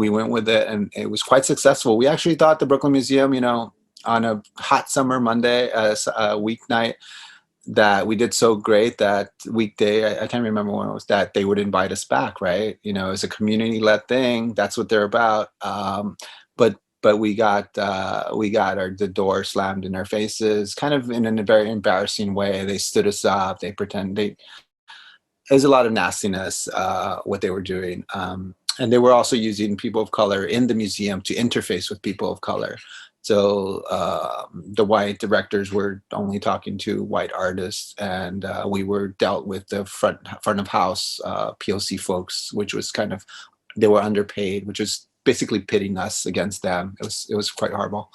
went with it, and it was quite successful. We actually thought the Brooklyn Museum, on a hot summer Monday, a weeknight, that we did so great that weekday, I can't remember when it was, that they would invite us back, right? It's a community-led thing. That's what they're about. But we got the door slammed in our faces, kind of in a very embarrassing way. They stood us up. There's a lot of nastiness, what they were doing. And they were also using people of color in the museum to interface with people of color. So the white directors were only talking to white artists, and we were dealt with the front of house POC folks, which was they were underpaid, which was basically pitting us against them. It was quite horrible.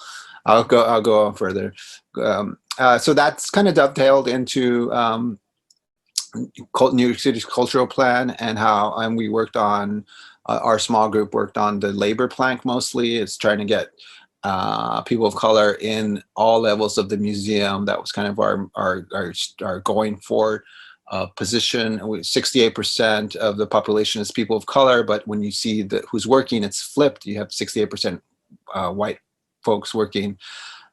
I'll go on further. So that's kind of dovetailed into New York City's cultural plan, and we worked on our small group worked on the labor plank mostly. It's trying to get people of color in all levels of the museum. That was kind of our going forward position. 68% of the population is people of color, but when you see who's working, it's flipped. You have 68% white folks working,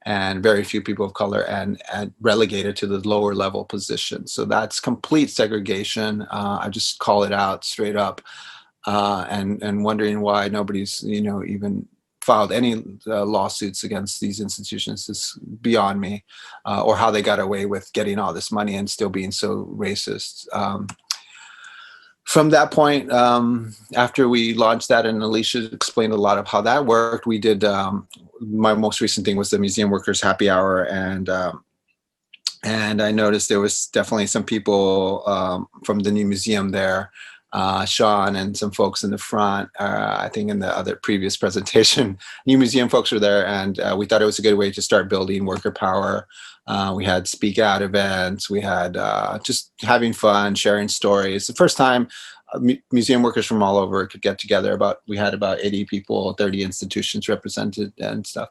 and very few people of color, and relegated to the lower level position. So that's complete segregation. I just call it out straight up, and wondering why nobody's even filed any lawsuits against these institutions is beyond me, or how they got away with getting all this money and still being so racist. From that point, after we launched that, and Alicia explained a lot of how that worked, we did, my most recent thing was the Museum Workers Happy Hour, and I noticed there was definitely some people from the new museum there Shawn and some folks in the front. I think in the other previous presentation, new museum folks were there, and we thought it was a good way to start building worker power. We had speak out events. We had just having fun, sharing stories. The first time museum workers from all over could get together. We had about 80 people, 30 institutions represented and stuff.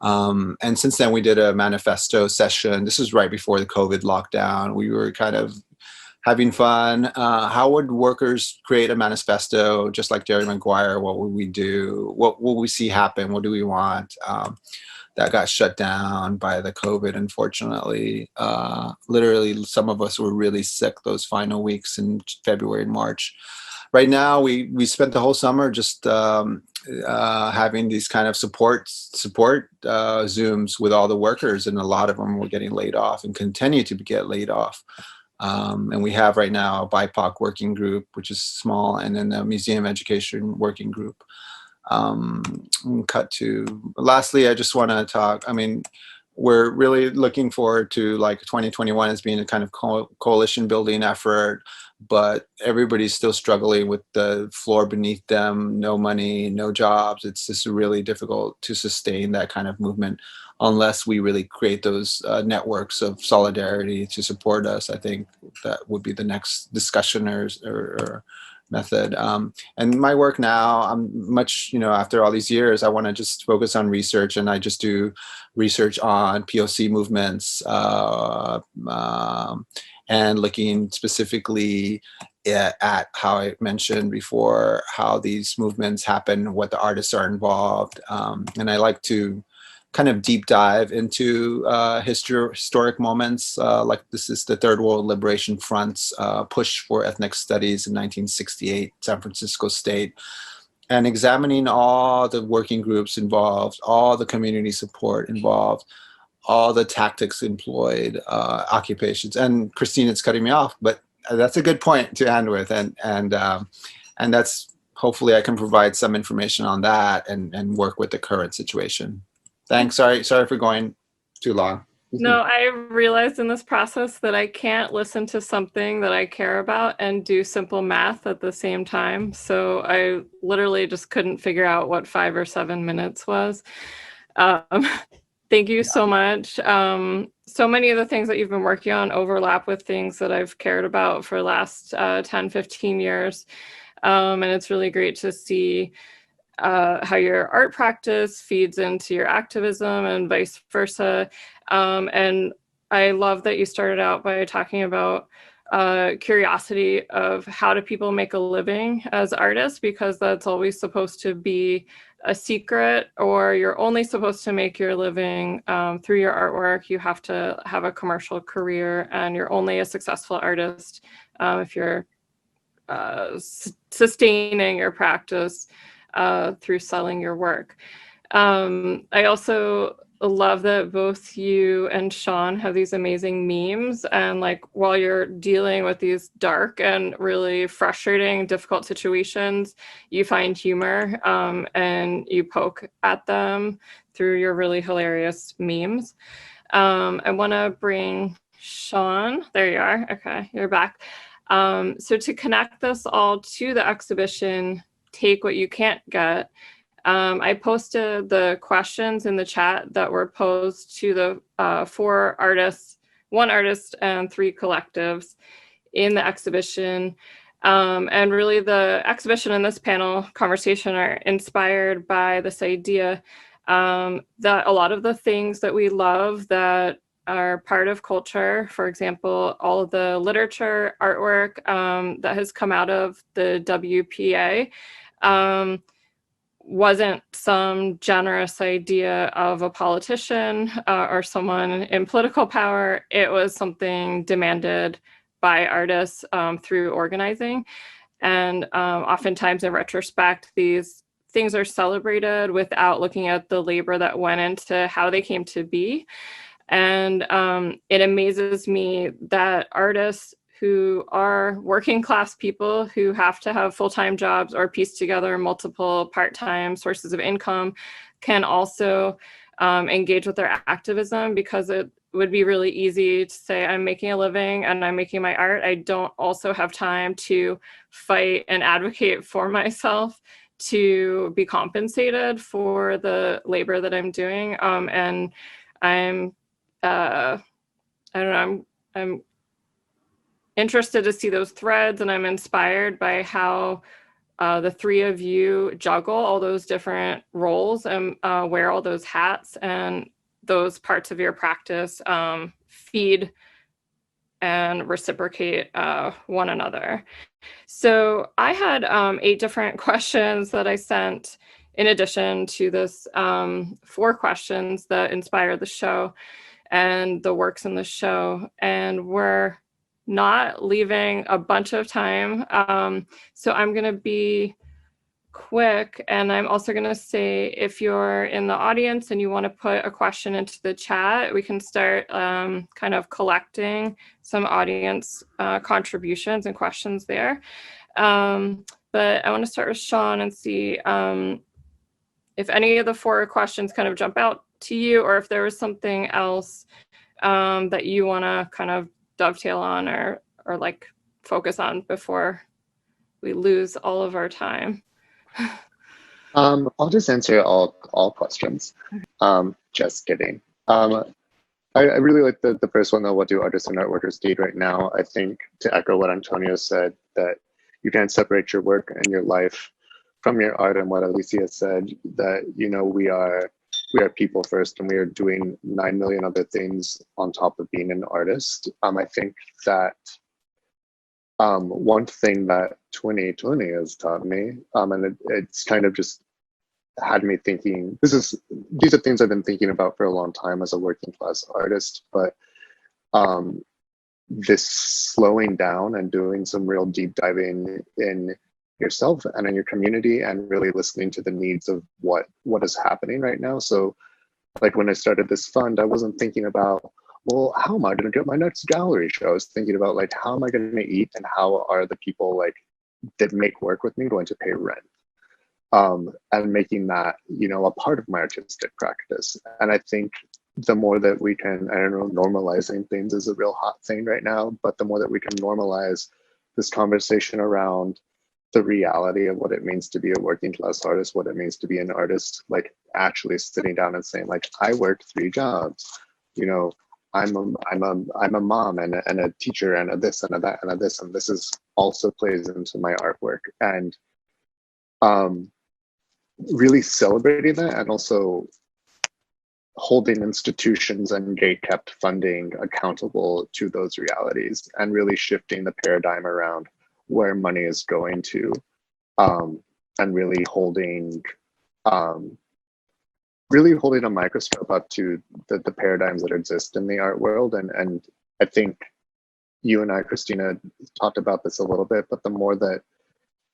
And since then, we did a manifesto session. This was right before the COVID lockdown. We were kind of having fun. How would workers create a manifesto, just like Jerry Maguire? What would we do? What will we see happen? What do we want? That got shut down by the COVID, unfortunately. Literally, some of us were really sick those final weeks in February and March. Right now, we spent the whole summer just having these kind of support Zooms with all the workers, and a lot of them were getting laid off and continue to get laid off. And we have right now a BIPOC working group, which is small, and then a museum education working group. Lastly, I just want to talk, I mean, we're really looking forward to like 2021 as being a kind of coalition building effort, but everybody's still struggling with the floor beneath them, no money, no jobs. It's just really difficult to sustain that kind of movement unless we really create those networks of solidarity to support us. I think that would be the next discussion or method. And my work now, I'm much, after all these years, I want to just focus on research, and I just do research on POC movements and looking specifically at how I mentioned before, how these movements happen, what the artists are involved. And I like to kind of deep dive into historic moments, like this is the Third World Liberation Front's push for ethnic studies in 1968, San Francisco State, and examining all the working groups involved, all the community support involved, all the tactics employed, occupations. And Christine, it's cutting me off, but that's a good point to end with, and that's, hopefully I can provide some information on that and work with the current situation. Thanks. Sorry for going too long. No, I realized in this process that I can't listen to something that I care about and do simple math at the same time. So I literally just couldn't figure out what 5 or 7 minutes was. Thank you so much. So many of the things that you've been working on overlap with things that I've cared about for the last 10, 15 years. And it's really great to see how your art practice feeds into your activism and vice versa. And I love that you started out by talking about curiosity of how do people make a living as artists, because that's always supposed to be a secret, or you're only supposed to make your living through your artwork. You have to have a commercial career, and you're only a successful artist if you're sustaining your practice through selling your work. I also love that both you and Shawn have these amazing memes, and like while you're dealing with these dark and really frustrating, difficult situations, you find humor and you poke at them through your really hilarious memes. I want to bring Shawn. There you are. Okay, you're back. So to connect this all to the exhibition, Take What You Can't Get, I posted the questions in the chat that were posed to the 4 artists, 1 artist and 3 collectives in the exhibition. And really the exhibition and this panel conversation are inspired by this idea that a lot of the things that we love that are part of culture, for example, all of the literature, artwork that has come out of the WPA, wasn't some generous idea of a politician or someone in political power. It was something demanded by artists through organizing. And oftentimes in retrospect, these things are celebrated without looking at the labor that went into how they came to be. And it amazes me that artists who are working class people who have to have full-time jobs or piece together multiple part-time sources of income can also engage with their activism, because it would be really easy to say I'm making a living and I'm making my art. I don't also have time to fight and advocate for myself to be compensated for the labor that I'm doing. And I'm, I don't know, I'm interested to see those threads, and I'm inspired by how the three of you juggle all those different roles and wear all those hats, and those parts of your practice feed and reciprocate one another. So I had 8 different questions that I sent in addition to this 4 questions that inspired the show and the works in the show. And we're not leaving a bunch of time. So I'm going to be quick. And I'm also going to say, if you're in the audience and you want to put a question into the chat, we can start kind of collecting some audience contributions and questions there. But I want to start with Shawn and see if any of the 4 questions kind of jump out to you, or if there was something else that you want to kind of dovetail on or like focus on before we lose all of our time. I'll just answer all questions. Just kidding. I really like the first one though. What do artists and art workers need right now? I think, to echo what Antonio said, that you can't separate your work and your life from your art, and what Alicia said, that, you know, we are people first, and we are doing 9 million other things on top of being an artist. I think that one thing that 2020 has taught me, and it's kind of just had me thinking, these are things I've been thinking about for a long time as a working class artist, but this slowing down and doing some real deep diving in yourself and in your community, and really listening to the needs of what is happening right now. So like when I started this fund, I wasn't thinking about, well, how am I going to get my next gallery show? I was thinking about, like, how am I going to eat, and how are the people like that make work with me going to pay rent? And making that, you know, a part of my artistic practice. And I think the more that we can, I don't know, normalizing things is a real hot thing right now, but the more that we can normalize this conversation around the reality of what it means to be a working class artist, what it means to be an artist, like actually sitting down and saying, like, I work 3 jobs, you know, I'm a mom and a teacher and a this and a that and a this, and this is also plays into my artwork. And really celebrating that, and also holding institutions and gate-kept funding accountable to those realities, and really shifting the paradigm around where money is going to, and really holding a microscope up to the paradigms that exist in the art world. And I think you and I, Christina, talked about this a little bit, but the more that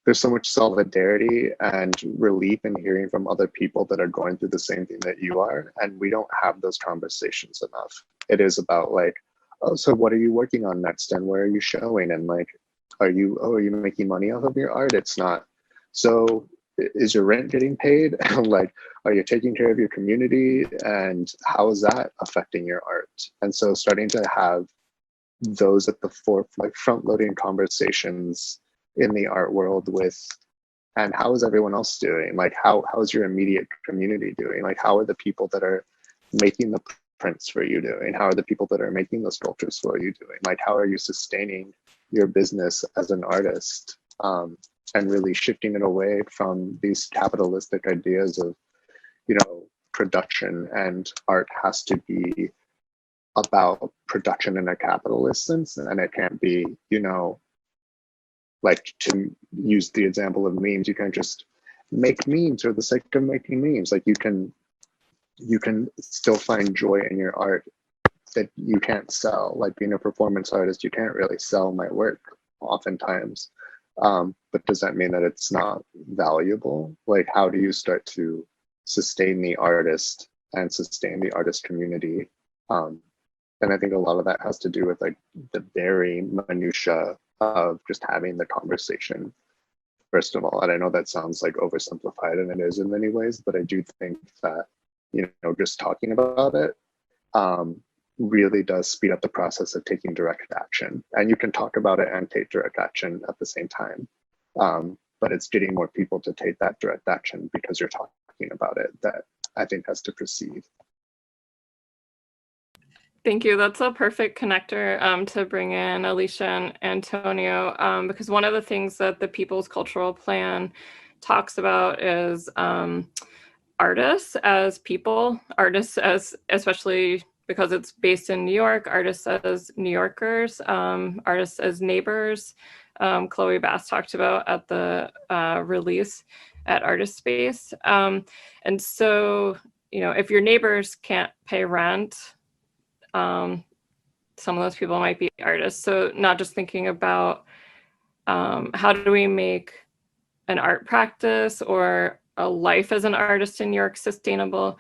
there's so much solidarity and relief in hearing from other people that are going through the same thing that you are, and we don't have those conversations enough. It is about, like, oh, so what are you working on next, and where are you showing, and like, are you making money off of your art? It's not. So is your rent getting paid? Like, are you taking care of your community, and how is that affecting your art? And so starting to have those at the like front loading conversations in the art world with, and how is everyone else doing? Like, how is your immediate community doing? Like, how are the people that are making the prints for you doing? How are the people that are making the sculptures for you doing? Like, how are you sustaining your business as an artist? And really shifting it away from these capitalistic ideas of, you know, production, and art has to be about production in a capitalist sense, and it can't be, you know, like, to use the example of memes, you can't just make memes for the sake of making memes. Like, you can still find joy in your art that you can't sell. Like, being a performance artist, you can't really sell my work oftentimes. But does that mean that it's not valuable? Like, how do you start to sustain the artist and sustain the artist community? And I think a lot of that has to do with, like, the very minutia of just having the conversation, first of all. And I know that sounds like oversimplified, and it is in many ways, but I do think that, you know, just talking about it, really does speed up the process of taking direct action. And you can talk about it and take direct action at the same time. But it's getting more people to take that direct action because you're talking about it that I think has to proceed. Thank you. That's a perfect connector to bring in Alicia and Antonio, because one of the things that the People's Cultural Plan talks about is artists as people, artists as, especially because it's based in New York, artists as New Yorkers, artists as neighbors. Chloe Bass talked about at the release at Artist Space. And so, if your neighbors can't pay rent, some of those people might be artists. So not just thinking about how do we make an art practice or a life as an artist in New York sustainable.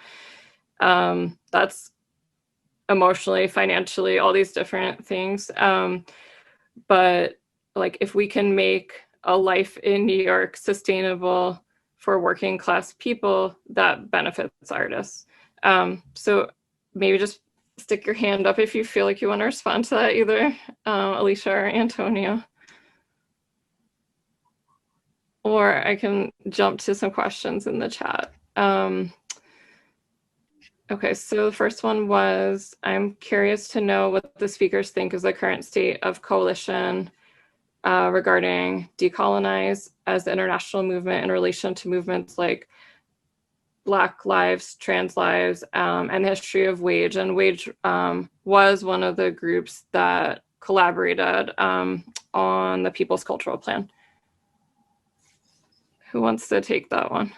That's emotionally, financially, all these different things. But like if we can make a life in New York sustainable for working class people, that benefits artists. So maybe just stick your hand up if you feel like you want to respond to that, either Alicia or Antonio. Or I can jump to some questions in the chat. Okay, so the first one was, I'm curious to know what the speakers think is the current state of coalition regarding decolonize as the international movement in relation to movements like Black lives, trans lives, and the history of WAGE. And WAGE was one of the groups that collaborated on the People's Cultural Plan. Who wants to take that one?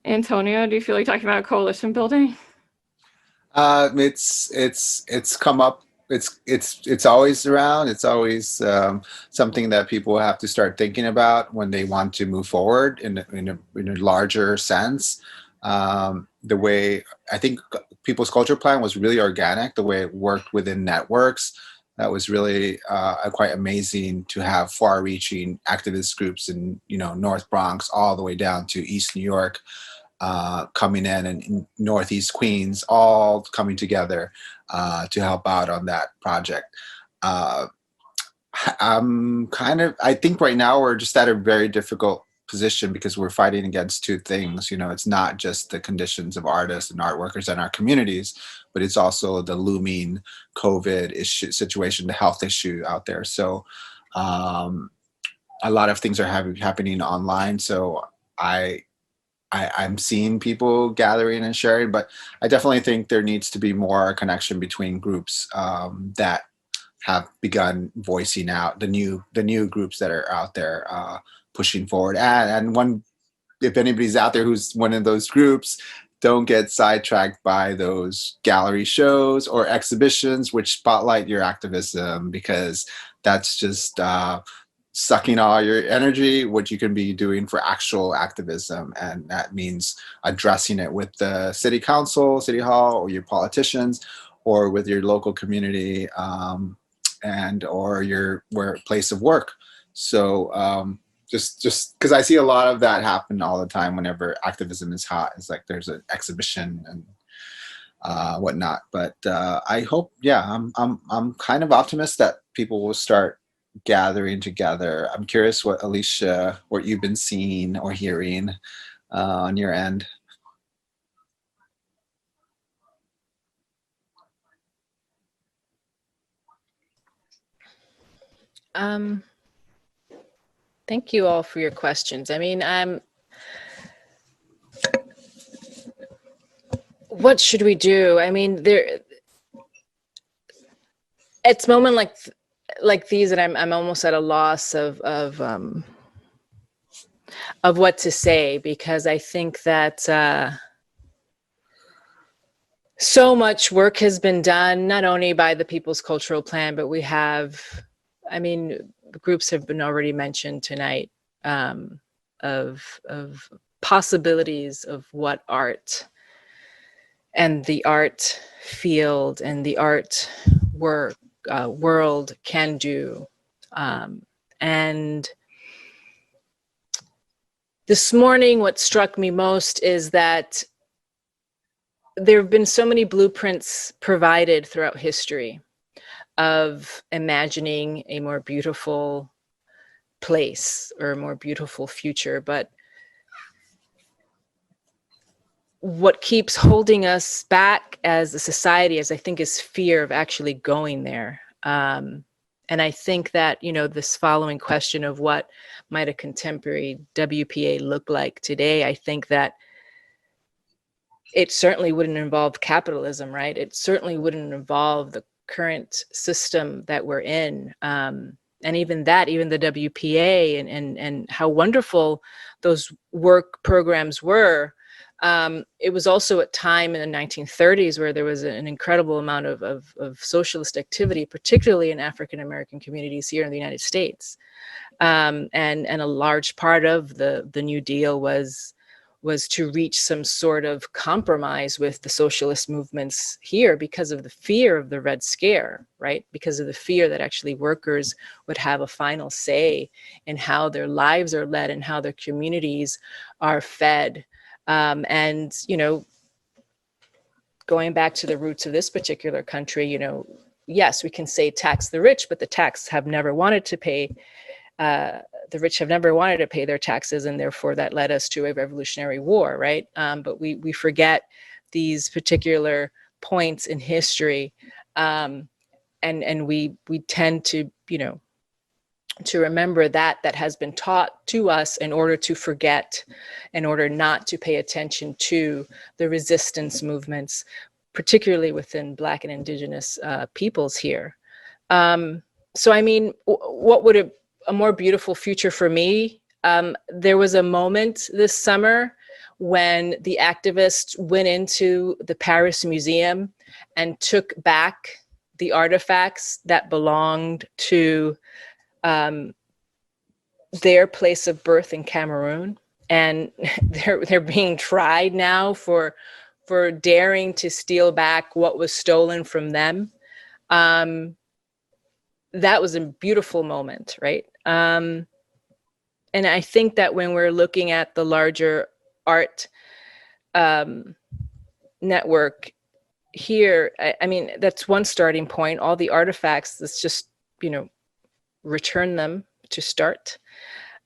Antonio, do you feel like talking about coalition building? It's come up. It's always around. It's always something that people have to start thinking about when they want to move forward in a larger sense. The way I think People's Culture Plan was really organic, the way it worked within networks. That was really quite amazing to have far-reaching activist groups in North Bronx all the way down to East New York. Coming in Northeast Queens, all coming together to help out on that project. I think right now we're just at a very difficult position because we're fighting against two things. It's not just the conditions of artists and art workers in our communities, but it's also the looming COVID issue situation, the health issue out there. So a lot of things are happening online. So I'm seeing people gathering and sharing, but I definitely think there needs to be more connection between groups that have begun voicing out, the new groups that are out there pushing forward. And if anybody's out there who's one of those groups, don't get sidetracked by those gallery shows or exhibitions which spotlight your activism, because that's just sucking all your energy, what you can be doing for actual activism. And that means addressing it with the city council, city hall, or your politicians, or with your local community and or your place of work. So just because I see a lot of that happen all the time whenever activism is hot. It's like there's an exhibition and whatnot. But I hope, I'm kind of optimistic that people will start gathering together. I'm curious what Alicia, what you've been seeing or hearing on your end. Thank you all for your questions. I mean, what should we do? I mean, it's moment like these that I'm almost at a loss of what to say, because I think that so much work has been done, not only by the People's Cultural Plan, but we have, groups have been already mentioned tonight of possibilities of what art and the art field and the art world can do. And This morning, what struck me most is that there have been so many blueprints provided throughout history of imagining a more beautiful place or a more beautiful future. But what keeps holding us back as a society, as I think, is fear of actually going there. And I think that, you know, this following question of what might a contemporary WPA look like today, I think that it certainly wouldn't involve capitalism, right? It certainly wouldn't involve the current system that we're in. And even that, even the WPA and how wonderful those work programs were, it was also a time in the 1930s where there was an incredible amount of socialist activity, particularly in African American communities here in the United States. And a large part of the New Deal was to reach some sort of compromise with the socialist movements here because of the fear of the Red Scare, right? Because of the fear that actually workers would have a final say in how their lives are led and how their communities are fed. And, you know, going back to the roots of this particular country, you know, yes, we can say tax the rich, but the rich have never wanted to pay their taxes, and therefore that led us to a revolutionary war, right? But we forget these particular points in history, and we tend to, you know, to remember that has been taught to us in order to forget, in order not to pay attention to the resistance movements, particularly within Black and Indigenous peoples here. So, I mean, what would a more beautiful future for me? There was a moment this summer when the activists went into the Paris Museum and took back the artifacts that belonged to their place of birth in Cameroon, and they're being tried now for daring to steal back what was stolen from them. That was a beautiful moment, right? And I think that when we're looking at the larger art network here, I mean, that's one starting point. All the artifacts, let's just, you know, return them to start.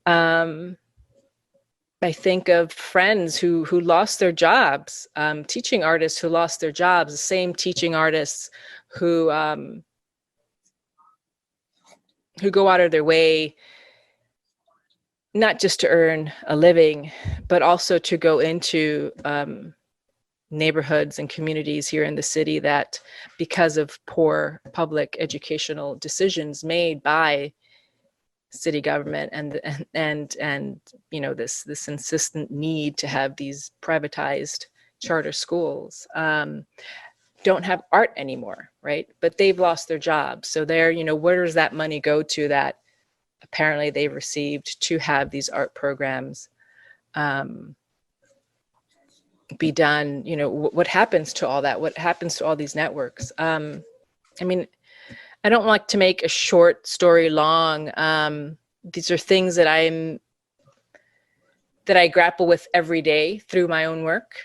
I think of friends who lost their jobs, teaching artists who lost their jobs, the same teaching artists who go out of their way, not just to earn a living, but also to go into neighborhoods and communities here in the city that, because of poor public educational decisions made by city government and you know, this insistent need to have these privatized charter schools, don't have art anymore, right? But they've lost their jobs. So they're, you know, where does that money go to that apparently they've received to have these art programs be done? You know, what happens to all that? What happens to all these networks? I mean, I don't like to make a short story long. These are things that I grapple with every day through my own work.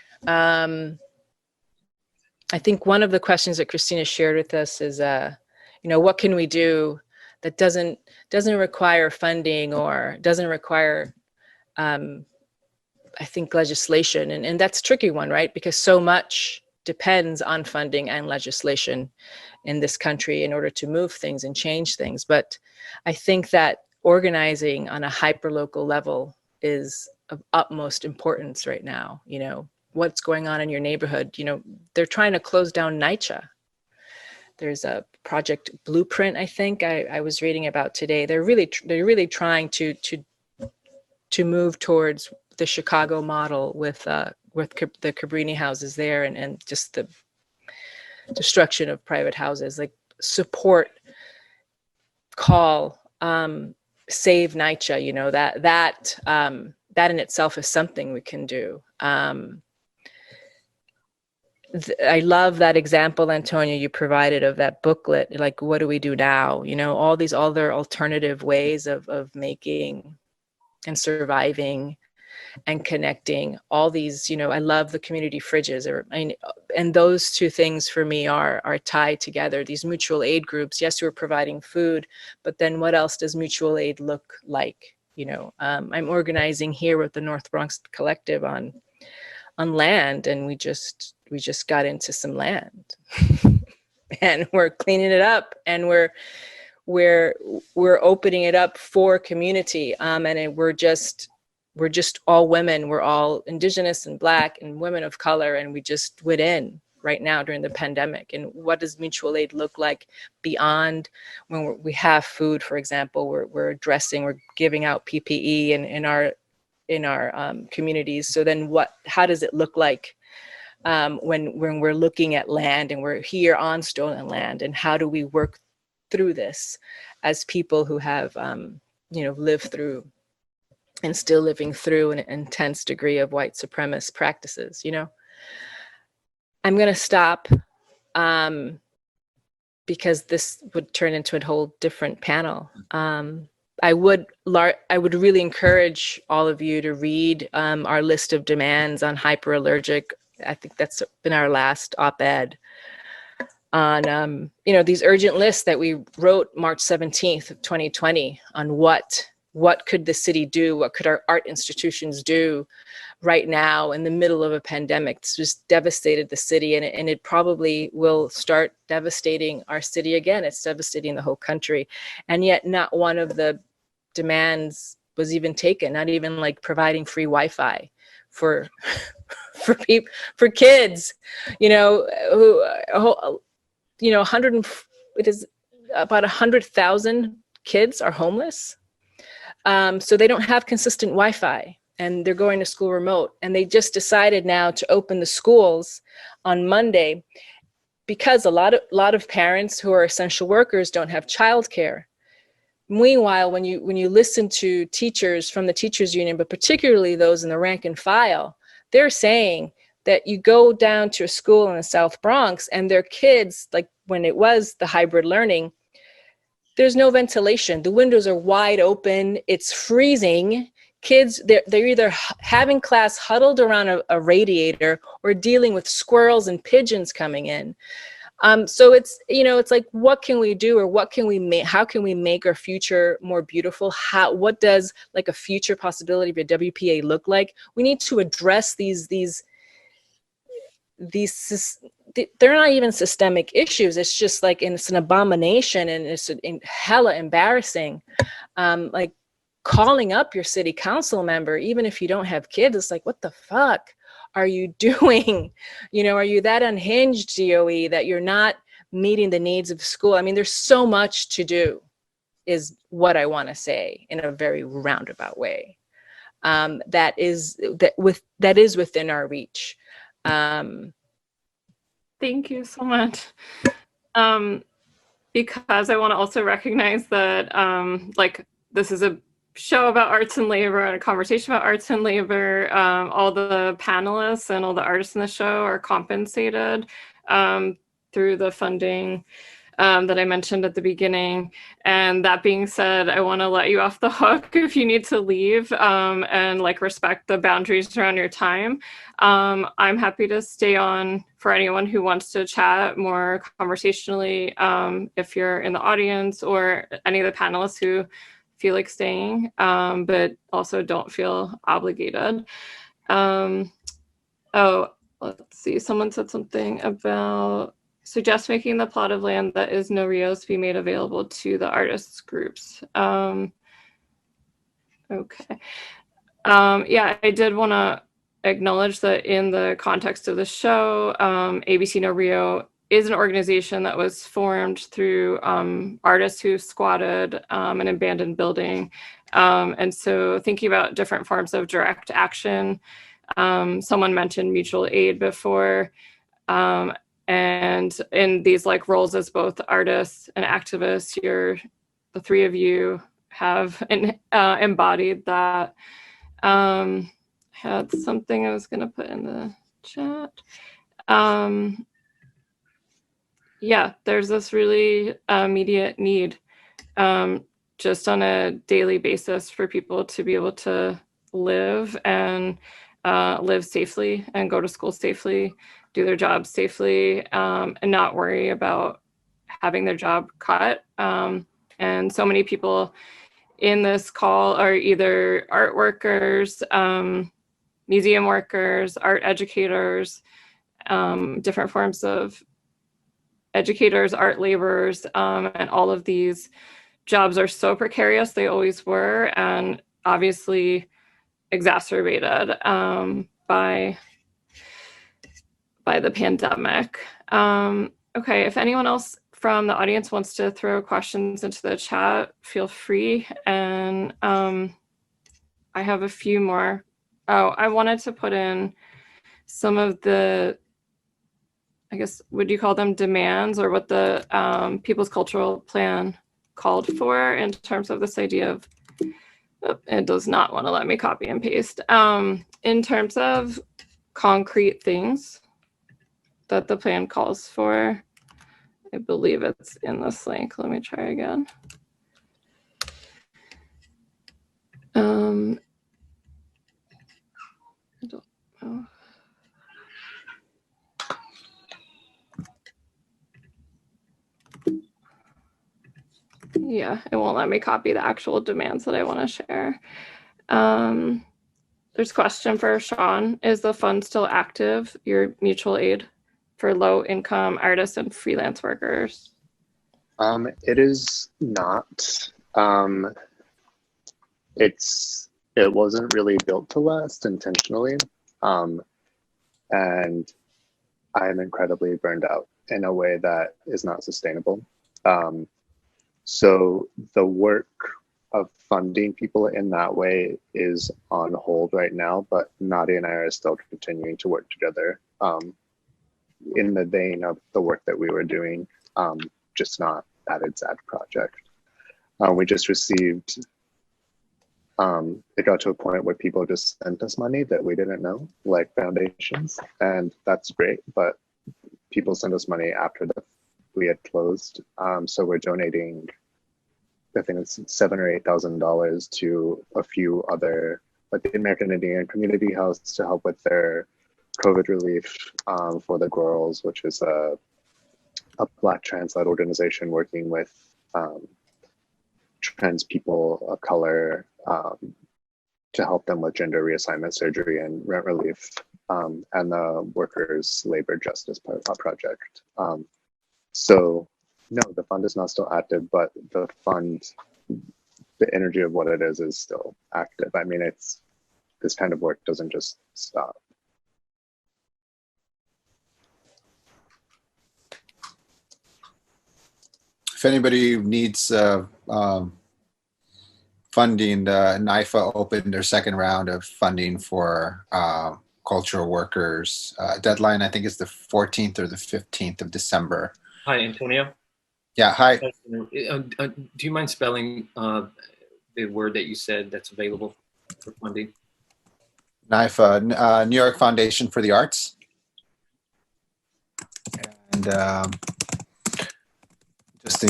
I think one of the questions that Christina shared with us is, you know, what can we do that doesn't require funding or doesn't require, I think, legislation, and that's a tricky one, right? Because so much depends on funding and legislation in this country in order to move things and change things. But I think that organizing on a hyperlocal level is of utmost importance right now. You know, what's going on in your neighborhood? You know, they're trying to close down NYCHA. There's a Project Blueprint, I think I was reading about today. They're really trying to move towards the Chicago model with the Cabrini houses there and just the destruction of private houses. Like, support, call, save NYCHA. You know, that in itself is something we can do. I love that example, Antonia, you provided of that booklet. Like, what do we do now? You know, all these other alternative ways of making and surviving and connecting all these, I love the community fridges, and those two things for me are tied together. These mutual aid groups, yes, we're providing food, but then what else does mutual aid look like? I'm organizing here with the North Bronx Collective on land, and we just got into some land and we're cleaning it up, and we're opening it up for community, and we're just all women. We're all Indigenous and Black and women of color, and we just went in right now during the pandemic. And what does mutual aid look like beyond when we have food? For example, we're addressing, we're giving out PPE in our communities. So then how does it look like when we're looking at land and we're here on stolen land, and how do we work through this as people who have lived through and still living through an intense degree of white supremacist practices? I'm going to stop because this would turn into a whole different panel. I would really encourage all of you to read our list of demands on hyperallergic. I think that's been our last op-ed on, these urgent lists that we wrote March 17th of 2020 on what could the city do? What could our art institutions do right now in the middle of a pandemic? It's just devastated the city, and it probably will start devastating our city again. It's devastating the whole country. And yet not one of the demands was even taken, not even like providing free Wi-Fi for people, for kids, who, 100,000 kids are homeless. So they don't have consistent Wi-Fi, and they're going to school remote. And they just decided now to open the schools on Monday because a lot of parents who are essential workers don't have childcare. Meanwhile, when you listen to teachers from the teachers union, but particularly those in the rank and file, they're saying that you go down to a school in the South Bronx and their kids, like when it was the hybrid learning, there's no ventilation. The windows are wide open. It's freezing. Kids, they're either having class huddled around a radiator or dealing with squirrels and pigeons coming in. So it's like, what can we do, or what can we make? How can we make our future more beautiful? What does like a future possibility of a WPA look like? We need to address these they're not even systemic issues. It's just like, and it's an abomination, and it's hella embarrassing. Like calling up your city council member, even if you don't have kids, it's like, what the fuck are you doing? Are you that unhinged, DOE, that you're not meeting the needs of school? I mean, there's so much to do, is what I want to say in a very roundabout way. That is within our reach. Thank you so much. Because I want to also recognize that this is a show about arts and labor and a conversation about arts and labor. All the panelists and all the artists in the show are compensated through the funding that I mentioned at the beginning. And that being said, I want to let you off the hook if you need to leave and respect the boundaries around your time. I'm happy to stay on for anyone who wants to chat more conversationally, if you're in the audience, or any of the panelists who feel like staying, but also don't feel obligated. Oh, let's see. Someone said something about suggest making the plot of land that is no Rios be made available to the artists groups. Okay. Yeah, I did want to acknowledge that in the context of the show, ABC No Rio is an organization that was formed through artists who squatted an abandoned building. And so thinking about different forms of direct action, someone mentioned mutual aid before, and in these roles as both artists and activists, the three of you have embodied that. Had something I was going to put in the chat. Yeah, there's this really immediate need just on a daily basis for people to be able to live and live safely and go to school safely, do their jobs safely, and not worry about having their job cut. And so many people in this call are either art workers, museum workers, art educators, different forms of educators, art laborers, and all of these jobs are so precarious. They always were, and obviously exacerbated by the pandemic. Okay, if anyone else from the audience wants to throw questions into the chat, feel free. And I have a few more. Oh, I wanted to put in some of the, I guess, would you call them demands, or what the People's Cultural Plan called for in terms of this idea of, oh, it does not want to let me copy and paste. In terms of concrete things that the plan calls for, I believe it's in this link. Let me try again. I don't know. Yeah, it won't let me copy the actual demands that I want to share. There's a question for Shawn. Is the fund still active, your mutual aid for low-income artists and freelance workers? It is not. It wasn't really built to last intentionally, and I'm incredibly burned out in a way that is not sustainable. So the work of funding people in that way is on hold right now, but Nadia and I are still continuing to work together in the vein of the work that we were doing, just not that exact project. We just received, it got to a point where people just sent us money that we didn't know, like foundations, and that's great, but people sent us money after we had closed. So we're donating, I think it's $7,000 or $8,000 to a few other, like the American Indian Community House, to help with their COVID relief for the girls, which is a Black trans-led organization working with trans people of color to help them with gender reassignment surgery and rent relief, and the Workers' Labor Justice Project. So no, the fund is not still active, but the fund, the energy of what it is still active. I mean, this kind of work doesn't just stop. If anybody needs funding, NIFA opened their second round of funding for cultural workers. Deadline, I think, is the 14th or the 15th of December. Hi, Antonio. Yeah, hi. Do you mind spelling the word that you said that's available for funding? NIFA, New York Foundation for the Arts. And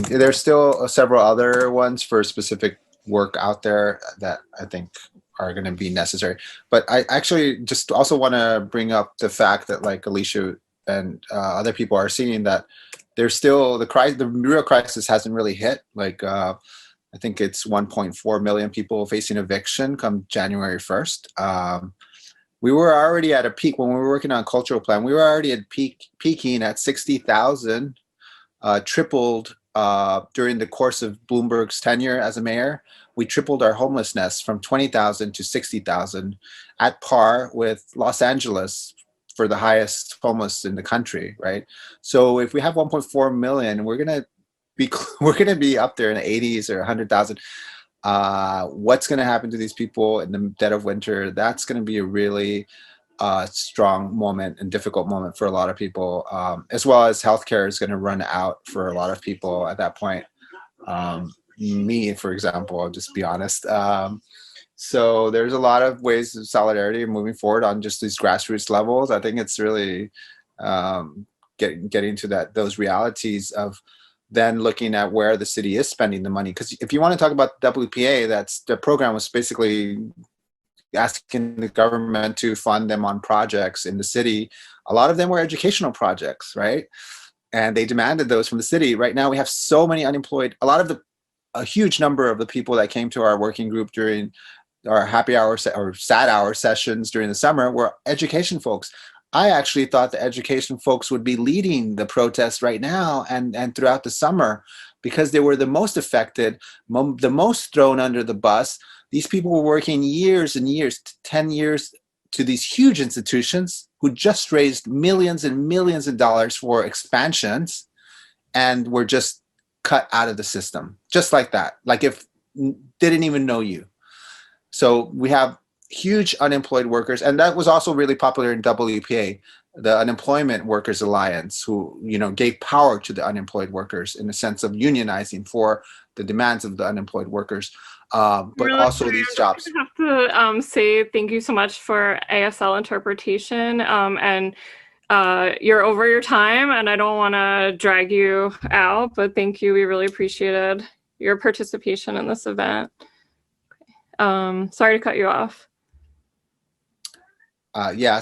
there's still several other ones for specific work out there that I think are going to be necessary. But I actually just also want to bring up the fact that, like Alicia and other people are seeing, that there's still the real crisis hasn't really hit. Like I think it's 1.4 million people facing eviction come January 1st. We were already at a peak when we were working on cultural plan. We were already at peaking at 60,000, tripled during the course of Bloomberg's tenure as a mayor. We tripled our homelessness from 20,000 to 60,000, at par with Los Angeles for the highest homeless in the country, right? So if we have 1.4 million, we're gonna be up there in the 80s or 100,000. What's going to happen to these people in the dead of winter? That's going to be a really strong moment and difficult moment for a lot of people, as well as healthcare is going to run out for a lot of people at that point. Me, for example, I'll just be honest. So there's a lot of ways of solidarity moving forward on just these grassroots levels. I think it's really getting to those realities of then looking at where the city is spending the money. Because if you want to talk about WPA, the program was basically asking the government to fund them on projects in the city. A lot of them were educational projects, right? And they demanded those from the city. Right now, we have so many unemployed. A huge number of the people that came to our working group during our happy hour or sad hour sessions during the summer were education folks. I actually thought the education folks would be leading the protests right now and throughout the summer, because they were the most affected, the most thrown under the bus. These people were working years and years, 10 years, to these huge institutions who just raised millions and millions of dollars for expansions and were just cut out of the system, just like that. Like if didn't even know you. So we have huge unemployed workers, and that was also really popular in WPA, the Unemployment Workers Alliance, who gave power to the unemployed workers in the sense of unionizing for the demands of the unemployed workers, but Really also sorry, these I'm jobs. just gonna have to say thank you so much for ASL interpretation, and you're over your time, and I don't want to drag you out, but thank you. We really appreciated your participation in this event. Sorry to cut you off. Yeah,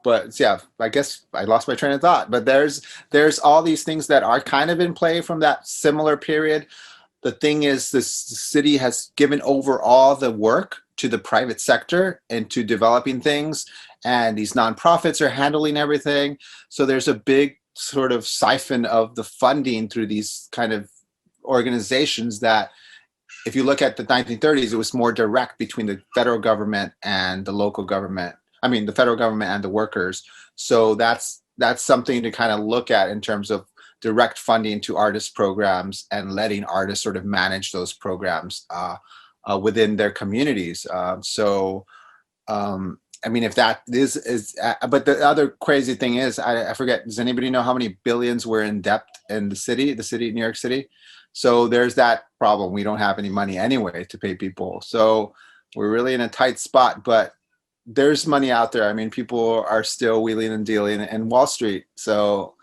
but yeah, I guess I lost my train of thought. But there's all these things that are kind of in play from that similar period. The thing is, the city has given over all the work to the private sector and to developing things, and these nonprofits are handling everything. So there's a big sort of siphon of the funding through these kind of organizations that, if you look at the 1930s, it was more direct between the federal government and the local government. I mean, the federal government and the workers. So that's something to kind of look at in terms of direct funding to artist programs and letting artists sort of manage those programs within their communities. I mean, if that is, but the other crazy thing is, I forget, does anybody know how many billions were in debt in the city of New York City? So there's that problem. We don't have any money anyway to pay people. So we're really in a tight spot, but there's money out there. I mean, people are still wheeling and dealing in Wall Street. So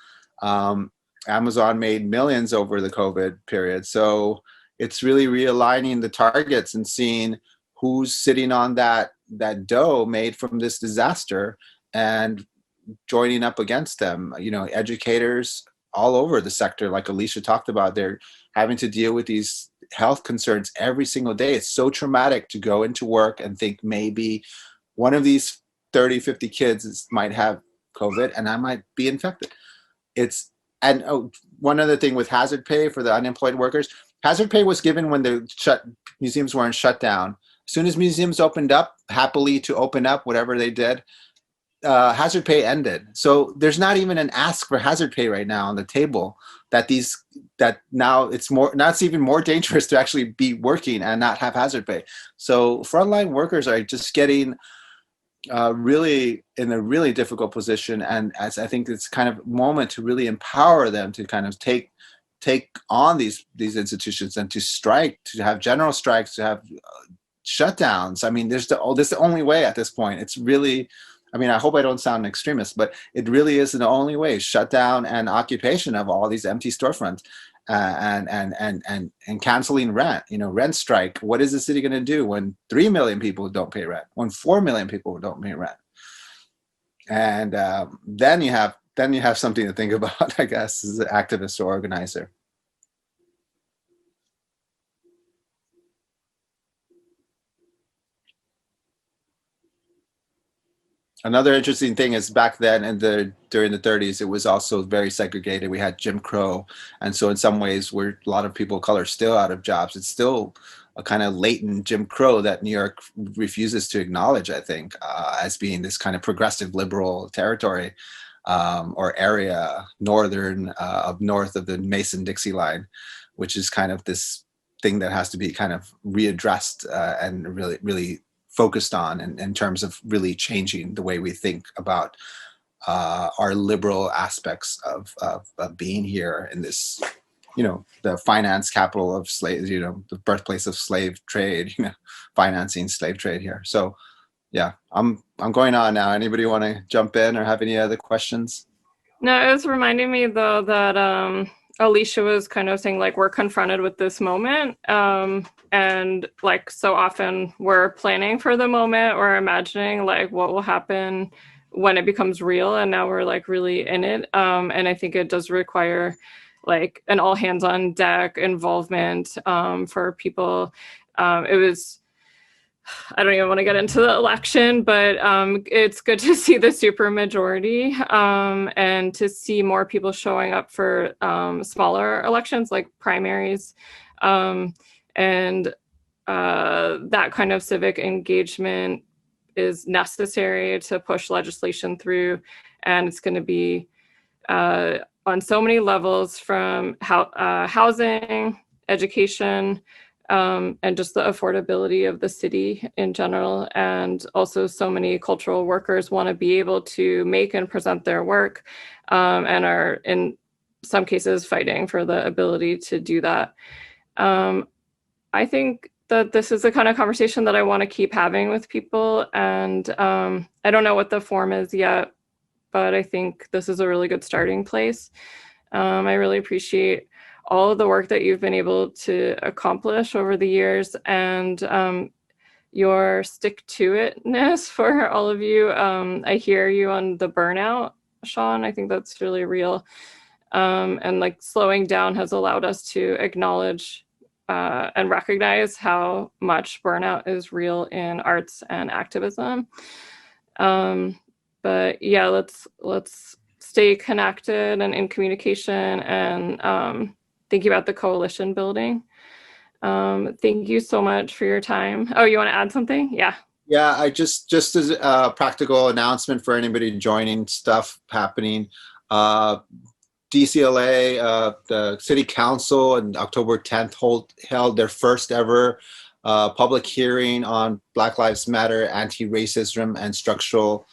Amazon made millions over the COVID period. So it's really realigning the targets and seeing who's sitting on that dough made from this disaster and joining up against them. Educators all over the sector, like Alicia talked about, they're having to deal with these health concerns every single day. It's so traumatic to go into work and think maybe one of these 30, 50 kids might have COVID and I might be infected. One other thing with hazard pay for the unemployed workers, hazard pay was given when the museums weren't shut down. As soon as museums opened up, happily to open up, whatever they did, hazard pay ended. So there's not even an ask for hazard pay right now on the table. That now it's even more dangerous to actually be working and not have hazard pay. So frontline workers are just getting really in a really difficult position, and as I think it's kind of moment to really empower them to kind of take on these institutions and to strike, to have general strikes, to have shutdowns. I mean, this is the only way at this point. It's really, I mean, I hope I don't sound an extremist, but it really is the only way: shutdown and occupation of all these empty storefronts, and canceling rent. Rent strike. What is the city going to do when 3 million people don't pay rent? When 4 million people don't pay rent? And then you have something to think about, I guess, as an activist or organizer. Another interesting thing is back then during the 30s, it was also very segregated. We had Jim Crow. And so in some ways, a lot of people of color still out of jobs. It's still a kind of latent Jim Crow that New York refuses to acknowledge, I think, as being this kind of progressive liberal territory or area north of the Mason-Dixie line, which is kind of this thing that has to be kind of readdressed and really, really focused on in terms of really changing the way we think about our liberal aspects of being here in this, the finance capital of slaves, the birthplace of slave trade, financing slave trade here. So yeah, I'm going on now. Anybody want to jump in or have any other questions? No, it was reminding me though that Alicia was kind of saying, like, we're confronted with this moment. And like, so often we're planning for the moment or imagining like what will happen when it becomes real. And now we're like really in it. And I think it does require like an all hands on deck involvement for people. It was, I don't even want to get into the election, but it's good to see the supermajority and to see more people showing up for smaller elections like primaries. And that kind of civic engagement is necessary to push legislation through. And it's going to be on so many levels, from housing, education, and just the affordability of the city in general. And also so many cultural workers want to be able to make and present their work and are in some cases fighting for the ability to do that. I think that this is the kind of conversation that I want to keep having with people. And I don't know what the form is yet, but I think this is a really good starting place. I really appreciate all of the work that you've been able to accomplish over the years, and your stick-to-itness for all of you. I hear you on the burnout, Shawn. I think that's really real. And like slowing down has allowed us to acknowledge and recognize how much burnout is real in arts and activism. But yeah, let's stay connected and in communication, and thinking about the coalition building. Thank you so much for your time. Oh, you want to add something? Yeah. Yeah, I just as a practical announcement for anybody joining, stuff happening. DCLA, the City Council, on October 10th held their first ever public hearing on Black Lives Matter, anti-racism, and structural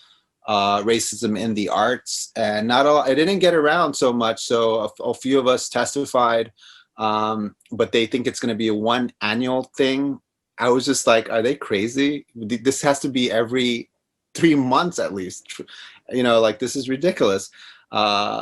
racism in the arts. And it didn't get around so much, so a few of us testified, but they think it's going to be a one annual thing. I was just like, are they crazy? This has to be every 3 months at least. Like, this is ridiculous.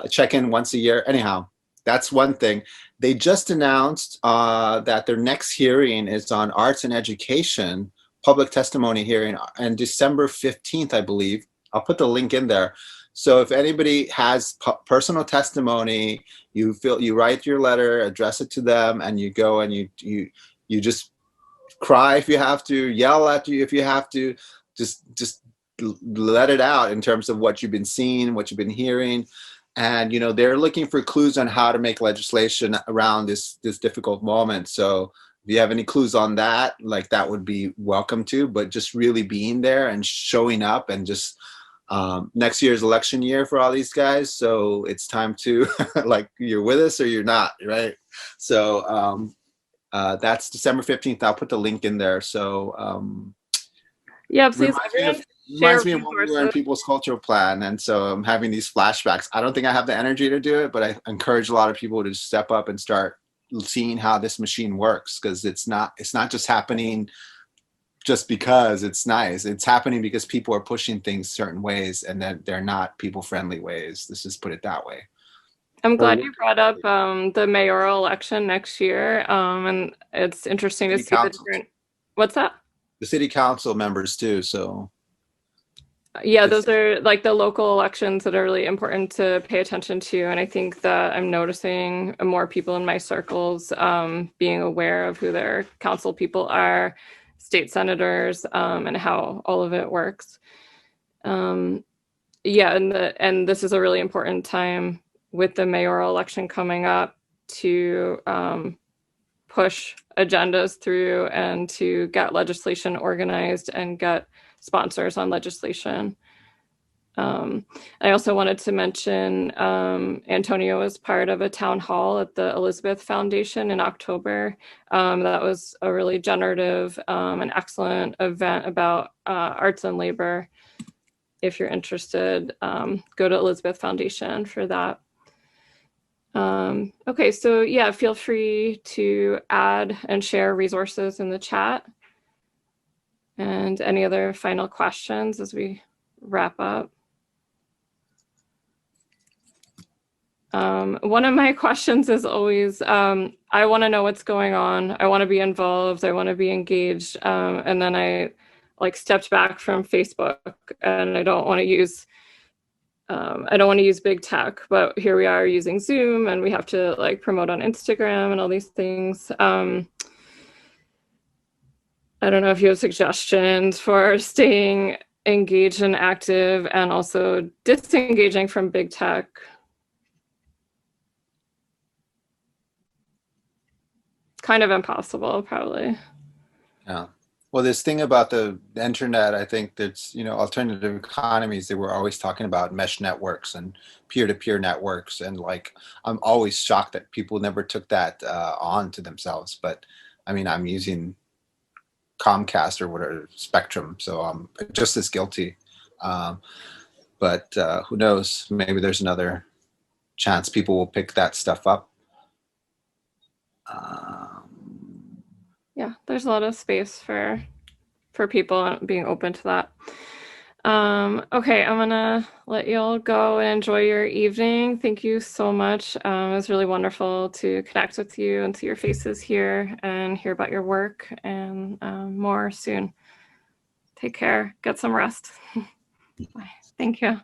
Check in once a year. Anyhow, that's one thing. They just announced that their next hearing is on arts and education, public testimony hearing, on December 15th, I believe. I'll put the link in there. So if anybody has personal testimony, you write your letter, address it to them, and you go and you just cry if you have to, yell at you if you have to, just let it out in terms of what you've been seeing, what you've been hearing. And they're looking for clues on how to make legislation around this difficult moment. So if you have any clues on that, like, that would be welcome too. But just really being there and showing up, and just next year's election year for all these guys, so it's time to like, you're with us or you're not, right? So that's December 15th. I'll put the link in there. So Yeah, please. Reminds me of when we were in People's Cultural Plan, and so I'm having these flashbacks. I don't think I have the energy to do it, but I encourage a lot of people to step up and start seeing how this machine works, because it's not just happening just because it's nice. It's happening because people are pushing things certain ways, and that they're not people-friendly ways. Let's just put it that way. I'm glad you brought up the mayoral election next year, and it's interesting to see the different. What's that? The city council members too. So yeah, those are like the local elections that are really important to pay attention to. And I think that I'm noticing more people in my circles being aware of who their council people are, state senators, and how all of it works. Yeah, and this is a really important time with the mayoral election coming up to push agendas through and to get legislation organized and get sponsors on legislation. I also wanted to mention Antonio was part of a town hall at the Elizabeth Foundation in October. That was a really generative and excellent event about arts and labor. If you're interested, go to Elizabeth Foundation for that. Okay, so yeah, feel free to add and share resources in the chat. And any other final questions as we wrap up? One of my questions is always, I want to know what's going on. I want to be involved. I want to be engaged. And then I like stepped back from Facebook, and I don't want to use big tech, but here we are using Zoom, and we have to like promote on Instagram and all these things. I don't know if you have suggestions for staying engaged and active and also disengaging from big tech. Kind of impossible, probably. Yeah. Well, this thing about the internet, I think that's, alternative economies, they were always talking about mesh networks and peer-to-peer networks. And like, I'm always shocked that people never took that on to themselves. But I mean, I'm using Comcast or whatever, Spectrum, so I'm just as guilty. But who knows? Maybe there's another chance people will pick that stuff up. Yeah, there's a lot of space for people being open to that. Okay, I'm gonna let you all go and enjoy your evening. Thank you so much. It was really wonderful to connect with you and see your faces here and hear about your work, and more soon. Take care. Get some rest. Bye. Thank you.